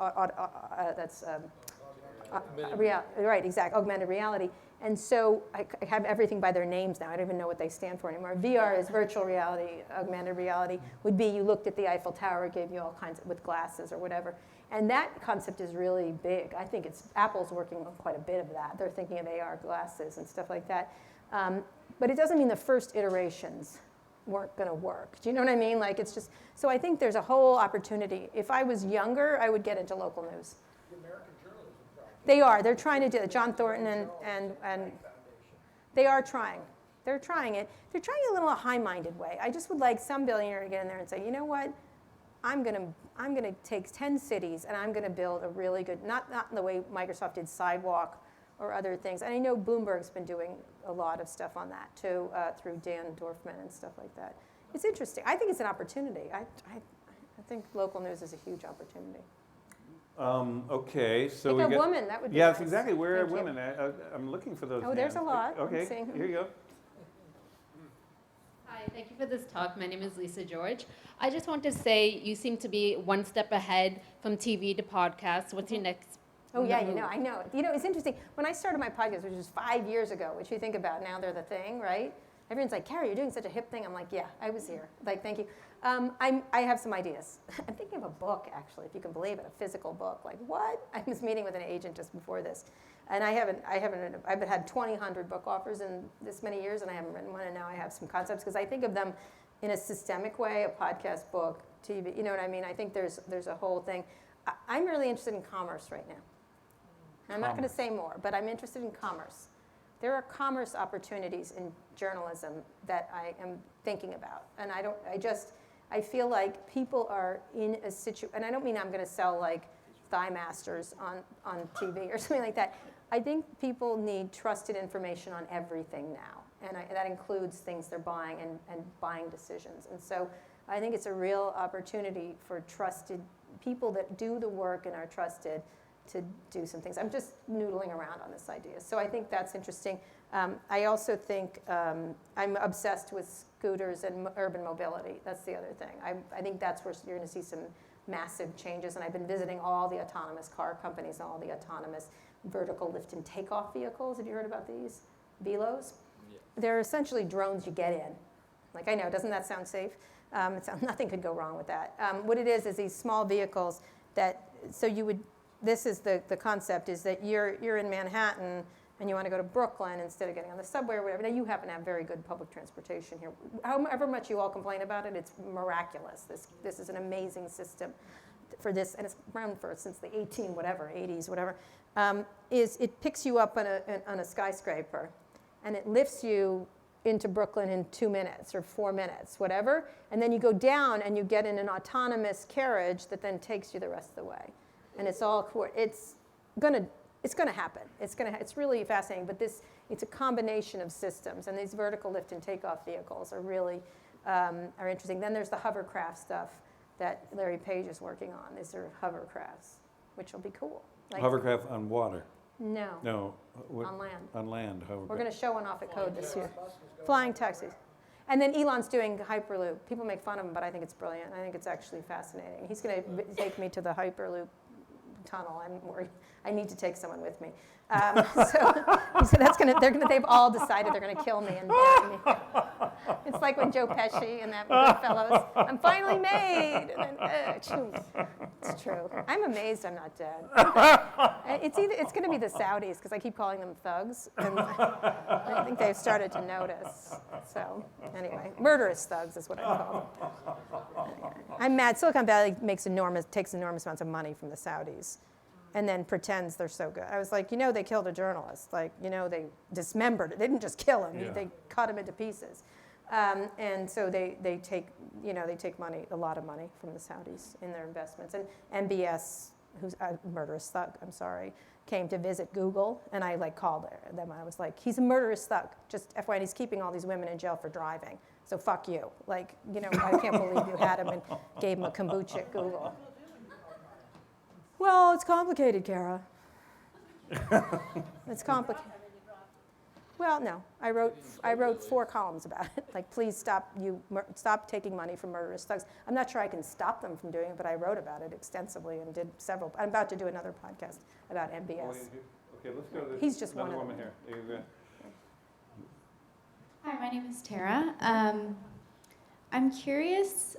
right, exactly, augmented reality. And so I have everything by their names now. I don't even know what they stand for anymore. VR is virtual reality, augmented reality would be you looked at the Eiffel Tower, it gave you all kinds with glasses or whatever. And that concept is really big. I think Apple's working on quite a bit of that. They're thinking of AR glasses and stuff like that. But it doesn't mean the first iterations weren't going to work. Do you know what I mean? Like it's just, so I think there's a whole opportunity. If I was younger, I would get into local news. The American Journalism Project. They are. They're trying to do it. John Thornton and they are trying. They're trying it. They're trying it a little high-minded way. I just would like some billionaire to get in there and say, you know what? I'm gonna take 10 cities and I'm gonna build a really good, not in the way Microsoft did Sidewalk or other things. And I know Bloomberg's been doing a lot of stuff on that too, through Dan Dorfman and stuff like that. It's interesting. I think it's an opportunity. I think local news is a huge opportunity. Okay, so Pick we a got, woman, that would be yeah, nice. that's exactly. Where are Thank you. women? I'm looking for those. Oh, there's hands. a lot. I'm Okay, seeing them. here you go. Hi, thank you for this talk. My name is Lisa George. I just want to say you seem to be one step ahead from TV to podcasts. What's your next? Oh yeah, I know. It's interesting. When I started my podcast, which was 5 years ago, which you think about now, they're the thing, right? Everyone's like, Carrie, you're doing such a hip thing. I'm like, yeah, I was here. Like, thank you. I have some ideas. I'm thinking of a book, actually, if you can believe it, a physical book. Like, what? I was meeting with an agent just before this, and I've had 200 book offers in this many years, and I haven't written one, and now I have some concepts, because I think of them in a systemic way, a podcast, book, TV, you know what I mean? I think there's a whole thing. I'm really interested in commerce right now. I'm not going to say more, but I'm interested in commerce. There are commerce opportunities in journalism that I am thinking about. And I feel like people are in a situation, and I don't mean I'm going to sell like Thigh Masters on TV or something like that. I think people need trusted information on everything now. And that includes things they're buying and buying decisions. And so I think it's a real opportunity for trusted people that do the work and are trusted to do some things. I'm just noodling around on this idea. So I think that's interesting. I also think I'm obsessed with scooters and urban mobility. That's the other thing. I think that's where you're going to see some massive changes. And I've been visiting all the autonomous car companies and all the autonomous vertical lift and takeoff vehicles. Have you heard about these? Velos? Yeah. They're essentially drones you get in. Like, I know, doesn't that sound safe? Nothing could go wrong with that. What it is these small vehicles that, so you would, this is the concept, is that you're in Manhattan and you want to go to Brooklyn instead of getting on the subway or whatever. Now, you happen to have very good public transportation here. However much you all complain about it, it's miraculous. This is an amazing system for this, and it's around since the 80s, whatever. It picks you up on a skyscraper, and it lifts you into Brooklyn in 2 minutes or 4 minutes, whatever. And then you go down and you get in an autonomous carriage that then takes you the rest of the way. And it's gonna happen. It's really fascinating. But it's a combination of systems, and these vertical lift and takeoff vehicles are really are interesting. Then there's the hovercraft stuff that Larry Page is working on. These are hovercrafts, which will be cool. Like, Hovercraft on water. No. No. On land. On land, hovercraft. We're going to show one off at Code this year. Flying taxis. And then Elon's doing Hyperloop. People make fun of him, but I think it's brilliant. I think it's actually fascinating. He's going to take me to the Hyperloop tunnel. I'm worried. I need to take someone with me. So he said they've all decided they're going to kill me and bury me. It's like when Joe Pesci and that Goodfellas, I'm finally made. And then, it's true. I'm amazed I'm not dead. It's going to be the Saudis, because I keep calling them thugs, and I think they've started to notice. So anyway, murderous thugs is what I call them. Anyway, I'm mad. Silicon Valley takes enormous amounts of money from the Saudis, and then pretends they're so good. I was like, they killed a journalist. Like, they dismembered it. They didn't just kill him. Yeah. They cut him into pieces. And so they take money, a lot of money from the Saudis in their investments. And MBS, who's a murderous thug, I'm sorry, came to visit Google, and I called them. I was like, he's a murderous thug. Just FYI, he's keeping all these women in jail for driving. So fuck you. I can't believe you had him and gave him a kombucha at Google. Well, it's complicated, Kara. It's complicated. Well, no. I wrote 4 columns about it. Please stop taking money from murderous thugs. I'm not sure I can stop them from doing it, but I wrote about it extensively and did several. I'm about to do another podcast about MBS. Okay, let's go to this. He's just another one of woman them. here. There you go. Hi, my name is Tara. I'm curious,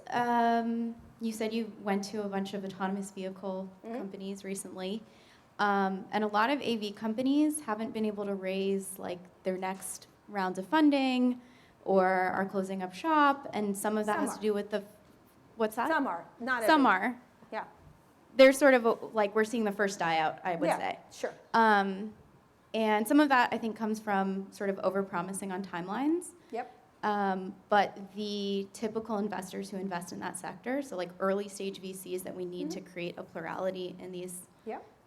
you said you went to a bunch of autonomous vehicle companies recently, and a lot of AV companies haven't been able to raise like their next rounds of funding or are closing up shop, and some of that has to do with the, what's that? Some are, not every. Some are. Yeah. They're sort of like, we're seeing the first die out, I would say. Sure. And some of that, I think, comes from sort of overpromising on timelines. Yep. But the typical investors who invest in that sector, so like early stage VCs that we need to create a plurality in these,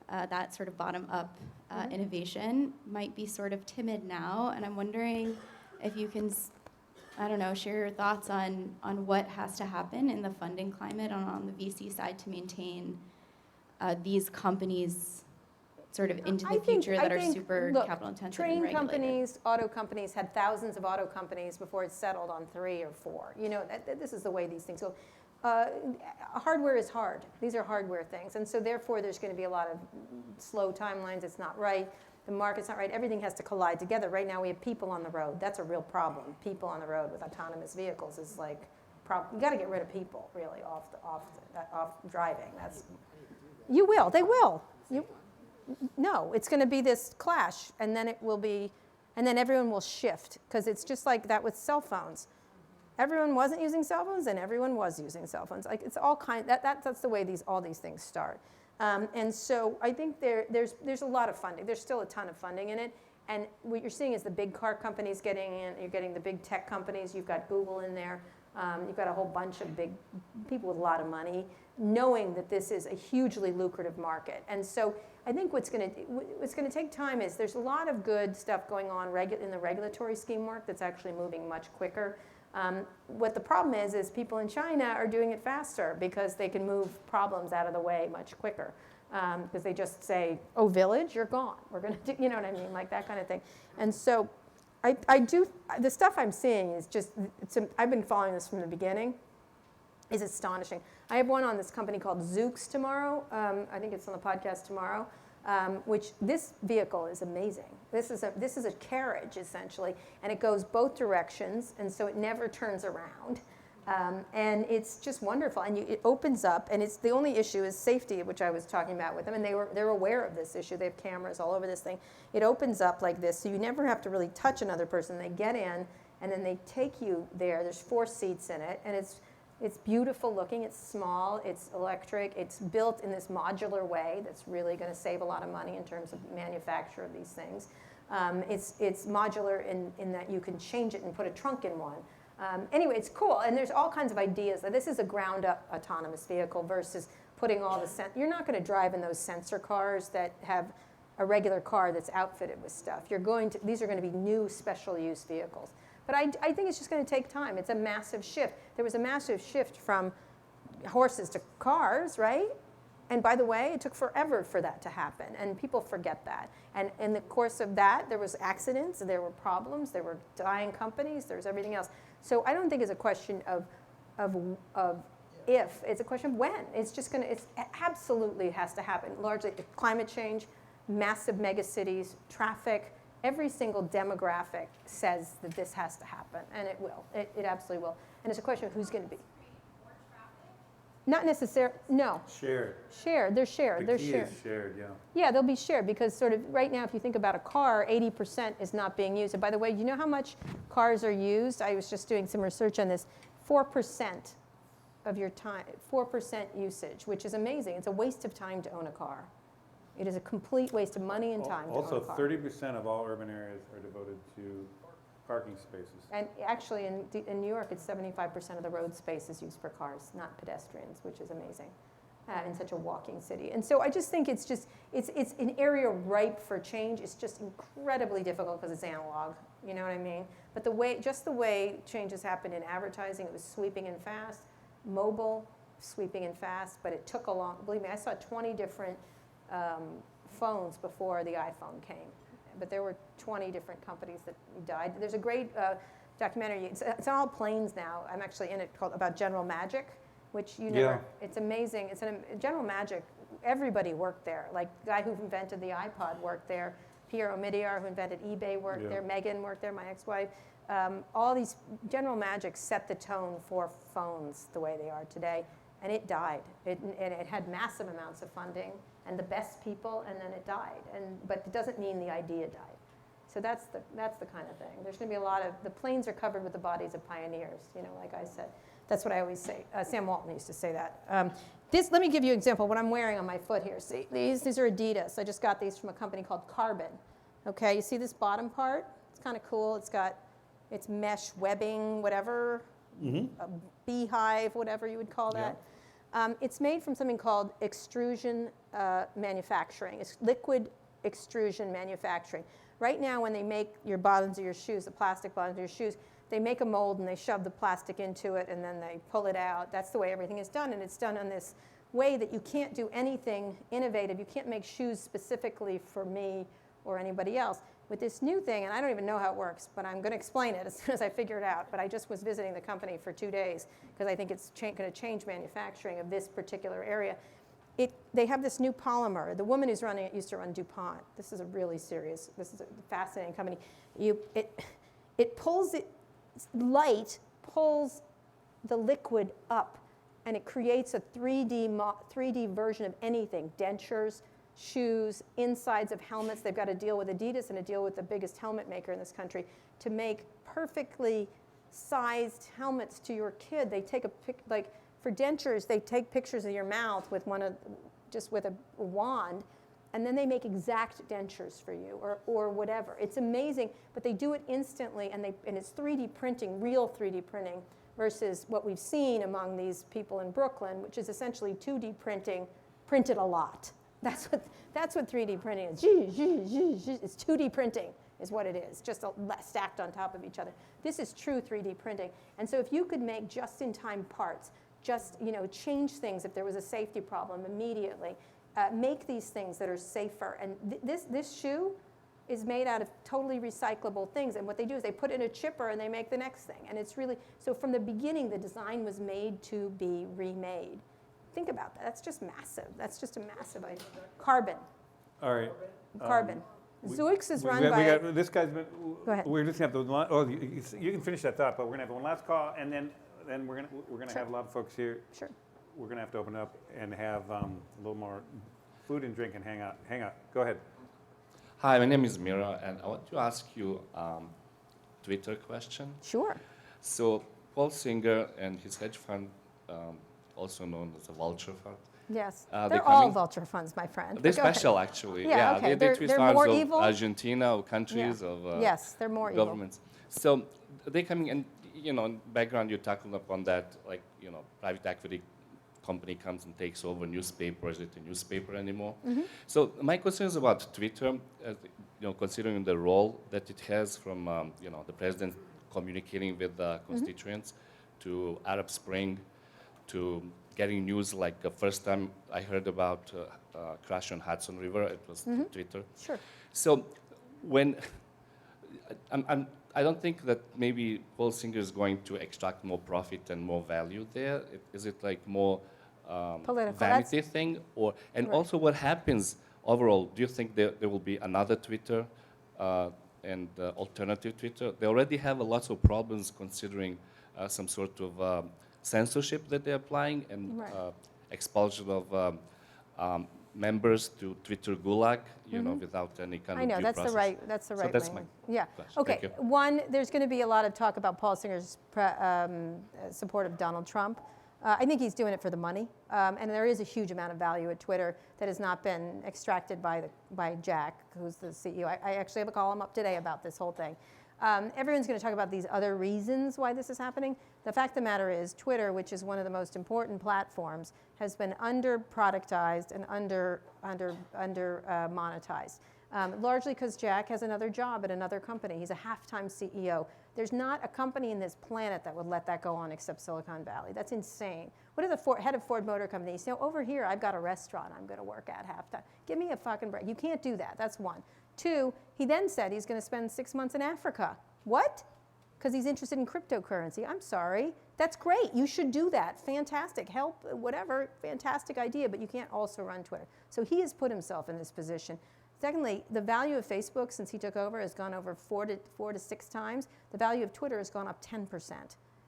that sort of bottom up innovation might be sort of timid now. And I'm wondering if you can, I don't know, share your thoughts on what has to happen in the funding climate on the VC side to maintain these companies sort of into the future that are super capital intensive and train regulated. companies, auto companies had thousands of auto companies before it settled on 3 or 4. You know, this is the way these things go. Hardware is hard. These are hardware things. And so therefore there's going to be a lot of slow timelines. It's not right. The market's not right. Everything has to collide together. Right now we have people on the road. That's a real problem. People on the road with autonomous vehicles is like, you got to get rid of people really off driving. You will. They will. No, it's going to be this clash, and then it will be, and then everyone will shift, because it's just like that with cell phones. Everyone wasn't using cell phones, and everyone was using cell phones. Like it's all that's the way all these things start. And so I think there's a lot of funding. There's still a ton of funding in it, and what you're seeing is the big car companies getting in. You're getting the big tech companies. You've got Google in there. You've got a whole bunch of big people with a lot of money, knowing that this is a hugely lucrative market. And so I think what's going to take time is there's a lot of good stuff going on in the regulatory scheme work that's actually moving much quicker. What the problem is people in China are doing it faster because they can move problems out of the way much quicker. Because they just say, oh, village, you're gone. We're going to do, you know what I mean, like that kind of thing. And so the stuff I'm seeing is just, I've been following this from the beginning, is astonishing. I have one on this company called Zoox tomorrow. I think it's on the podcast tomorrow, which this vehicle is amazing. This is a carriage, essentially, and it goes both directions, and so it never turns around. And it's just wonderful. And it opens up, and the only issue is safety, which I was talking about with them, and they're aware of this issue. They have cameras all over this thing. It opens up like this, so you never have to really touch another person. They get in, and then they take you there. There's 4 seats in it, and it's beautiful looking. It's small. It's electric. It's built in this modular way that's really going to save a lot of money in terms of manufacture of these things. It's modular in that you can change it and put a trunk in one. Anyway, it's cool, and there's all kinds of ideas. This is a ground-up autonomous vehicle versus putting all the you're not going to drive in those sensor cars that have a regular car that's outfitted with stuff. These are going to be new special use vehicles. But I think it's just going to take time. It's a massive shift. There was a massive shift from horses to cars, right? And by the way, it took forever for that to happen, and people forget that. And in the course of that, there was accidents, there were problems, there were dying companies, there was everything else. So I don't think it's a question of if, it's a question of when. It's just it absolutely has to happen. Largely climate change, massive megacities, traffic, every single demographic says that this has to happen, and it will. It absolutely will. And it's a question of who's going to be. Not necessarily, no. Shared. Shared, they're shared. The key is shared, yeah. Yeah, they'll be shared because sort of right now if you think about a car, 80% is not being used. And by the way, you know how much cars are used? I was just doing some research on this. 4% of your time, 4% usage, which is amazing. It's a waste of time to own a car. It is a complete waste of money and time to own a car. Also, 30% of all urban areas are devoted to parking spaces. And actually in New York, it's 75% of the road space is used for cars, not pedestrians, which is amazing in such a walking city. And so I just think it's an area ripe for change. It's just incredibly difficult because it's analog, you know what I mean? But the way changes happened in advertising, it was sweeping and fast. Mobile, sweeping and fast, but it took a long, believe me, I saw 20 different phones before the iPhone came. But there were 20 different companies that died. There's a great documentary. It's on all planes now. I'm actually in it about General Magic. which you never, it's amazing. It's General Magic, everybody worked there. Like the guy who invented the iPod worked there. Pierre Omidyar, who invented eBay, worked there. Megan worked there, my ex-wife. All these, General Magic set the tone for phones the way they are today, and it died. And it had massive amounts of funding and the best people, and then it died. But it doesn't mean the idea died. So that's the kind of thing. There's going to be a lot of, the planes are covered with the bodies of pioneers, like I said. That's what I always say. Sam Walton used to say that. Let me give you an example, what I'm wearing on my foot here. See, these are Adidas. I just got these from a company called Carbon. Okay, you see this bottom part? It's kind of cool. It's mesh webbing, whatever, a beehive, whatever you would call that. It's made from something called extrusion manufacturing. It's liquid extrusion manufacturing. Right now, when they make your bottoms of your shoes, the plastic bottoms of your shoes, they make a mold and they shove the plastic into it and then they pull it out. That's the way everything is done, and it's done in this way that you can't do anything innovative. You can't make shoes specifically for me or anybody else. With this new thing, and I don't even know how it works, but I'm going to explain it as soon as I figure it out. But I just was visiting the company for 2 days because I think it's going to change manufacturing of this particular area. They have this new polymer. The woman who's running it used to run DuPont. This is this is a fascinating company. Light pulls the liquid up, and it creates a 3D version of anything, dentures, shoes, insides of helmets. They've got a deal with Adidas and a deal with the biggest helmet maker in this country to make perfectly sized helmets to your kid. They take for dentures, they take pictures of your mouth with just with a wand, and then they make exact dentures for you, or whatever. It's amazing, but they do it instantly, and it's 3D printing, real 3D printing, versus what we've seen among these people in Brooklyn, which is essentially 2D printing, printed a lot. That's what 3D printing is. It's 2D printing is what it is, just stacked on top of each other. This is true 3D printing. And so if you could make just-in-time parts, just change things if there was a safety problem immediately, make these things that are safer. And this shoe is made out of totally recyclable things. And what they do is they put it in a chipper and they make the next thing. And it's really, so from the beginning, the design was made to be remade. Think about that. That's just massive. That's just a massive idea. Carbon. All right. Carbon. Zoox is run by... This guy's been... Go ahead. We're just going to have to... you can finish that thought, but we're going to have one last call, and then we're going to have a lot of folks here. Sure. We're going to have to open up and have a little more food and drink and hang out. Go ahead. Hi, my name is Mira, and I want to ask you Twitter question. Sure. So Paul Singer and his hedge fund, also known as the Vulture Fund. Yes, they're all vulture funds, my friend. They're special, actually. Yeah, okay. They twist they're arms more of evil. Argentina, of countries, of yes, they're more governments. Evil. So they're coming, and in background you tackled upon that, like private equity company comes and takes over newspaper. Is it a newspaper anymore? Mm-hmm. So my question is about Twitter, considering the role that it has from the president communicating with the constituents to Arab Spring, to getting news like the first time I heard about crash on Hudson River, it was Twitter. Sure. So when I don't think that maybe Paul Singer is going to extract more profit and more value there. Is it like more vanity thing, and also what happens overall? Do you think there will be another Twitter and alternative Twitter? They already have a lot of problems considering some sort of censorship that they're applying and expulsion of members to Twitter gulag, without any kind of due process. That's the right. So that's way. my question. Okay. One, there's going to be a lot of talk about Paul Singer's support of Donald Trump. I think he's doing it for the money, and there is a huge amount of value at Twitter that has not been extracted by Jack, who's the CEO. I actually have a column up today about this whole thing. Everyone's going to talk about these other reasons why this is happening. The fact of the matter is Twitter, which is one of the most important platforms, has been under-productized and under monetized, largely because Jack has another job at another company. He's a half-time CEO. There's not a company in this planet that would let that go on except Silicon Valley. That's insane. What if the head of Ford Motor Company, he said, over here, I've got a restaurant I'm going to work at half-time. Give me a fucking break. You can't do that. That's one. Two, he then said he's going to spend 6 months in Africa. What? Because he's interested in cryptocurrency. I'm sorry. That's great. You should do that. Fantastic. Help, whatever. Fantastic idea. But you can't also run Twitter. So he has put himself in this position. Secondly, the value of Facebook since he took over has gone over 4 to 6 times. The value of Twitter has gone up 10%.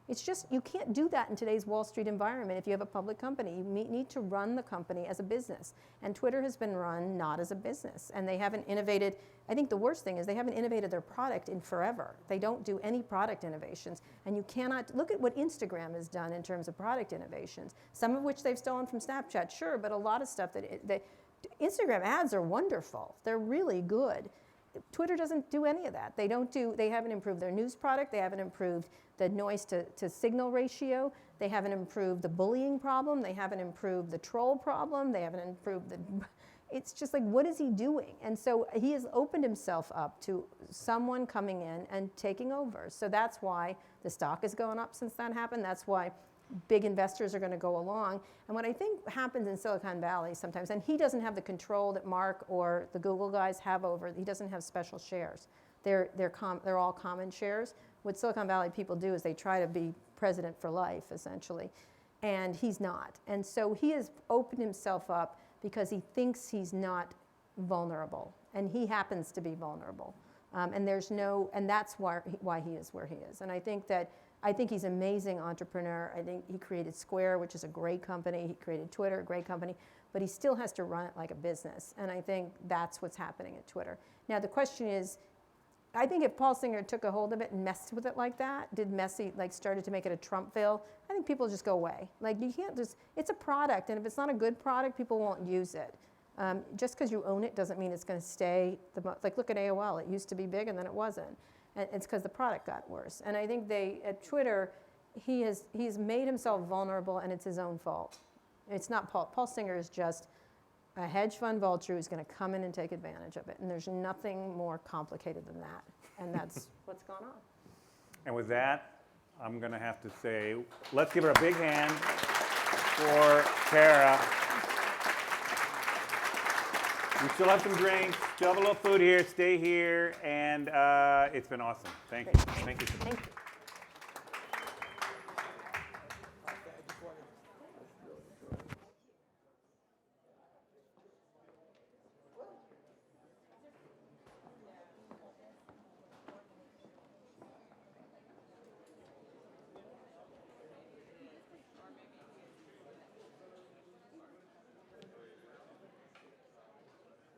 It's just, you can't do that in today's Wall Street environment if you have a public company. You need to run the company as a business. And Twitter has been run not as a business. And they haven't innovated. I think the worst thing is they haven't innovated their product in forever. They don't do any product innovations. And you cannot, look at what Instagram has done in terms of product innovations. Some of which they've stolen from Snapchat, sure, but a lot of stuff that Instagram ads are wonderful. They're really good. Twitter doesn't do any of that. They haven't improved their news product. They haven't improved the noise to signal ratio. They haven't improved the bullying problem. They haven't improved the troll problem. They haven't improved it's just like, what is he doing? And so he has opened himself up to someone coming in and taking over. So that's why the stock has gone up since that happened. That's why big investors are going to go along. And what I think happens in Silicon Valley sometimes, and he doesn't have the control that Mark or the Google guys have over, he doesn't have special shares. They're all common shares. What Silicon Valley people do is they try to be president for life, essentially. And he's not. And so he has opened himself up because he thinks he's not vulnerable. And he happens to be vulnerable. And that's why he is where he is. And I think he's an amazing entrepreneur. I think he created Square, which is a great company. He created Twitter, a great company. But he still has to run it like a business. And I think that's what's happening at Twitter. Now, the question is, I think if Paul Singer took a hold of it and messed with it like that, started to make it a Trumpville, I think people just go away. Like, you can't just, it's a product. And if it's not a good product, people won't use it. Just because you own it doesn't mean it's going to stay. Like, look at AOL. It used to be big, and then it wasn't. And it's because the product got worse. And I think at Twitter, he's made himself vulnerable, and it's his own fault. It's not Paul. Paul Singer is just a hedge fund vulture who's going to come in and take advantage of it. And there's nothing more complicated than that. And that's what's going on. And with that, I'm going to have to say, let's give her a big hand for Tara. We still have some drinks, still have a little food here. Stay here. And it's been awesome. Thank you. Thank you so much. Thank you.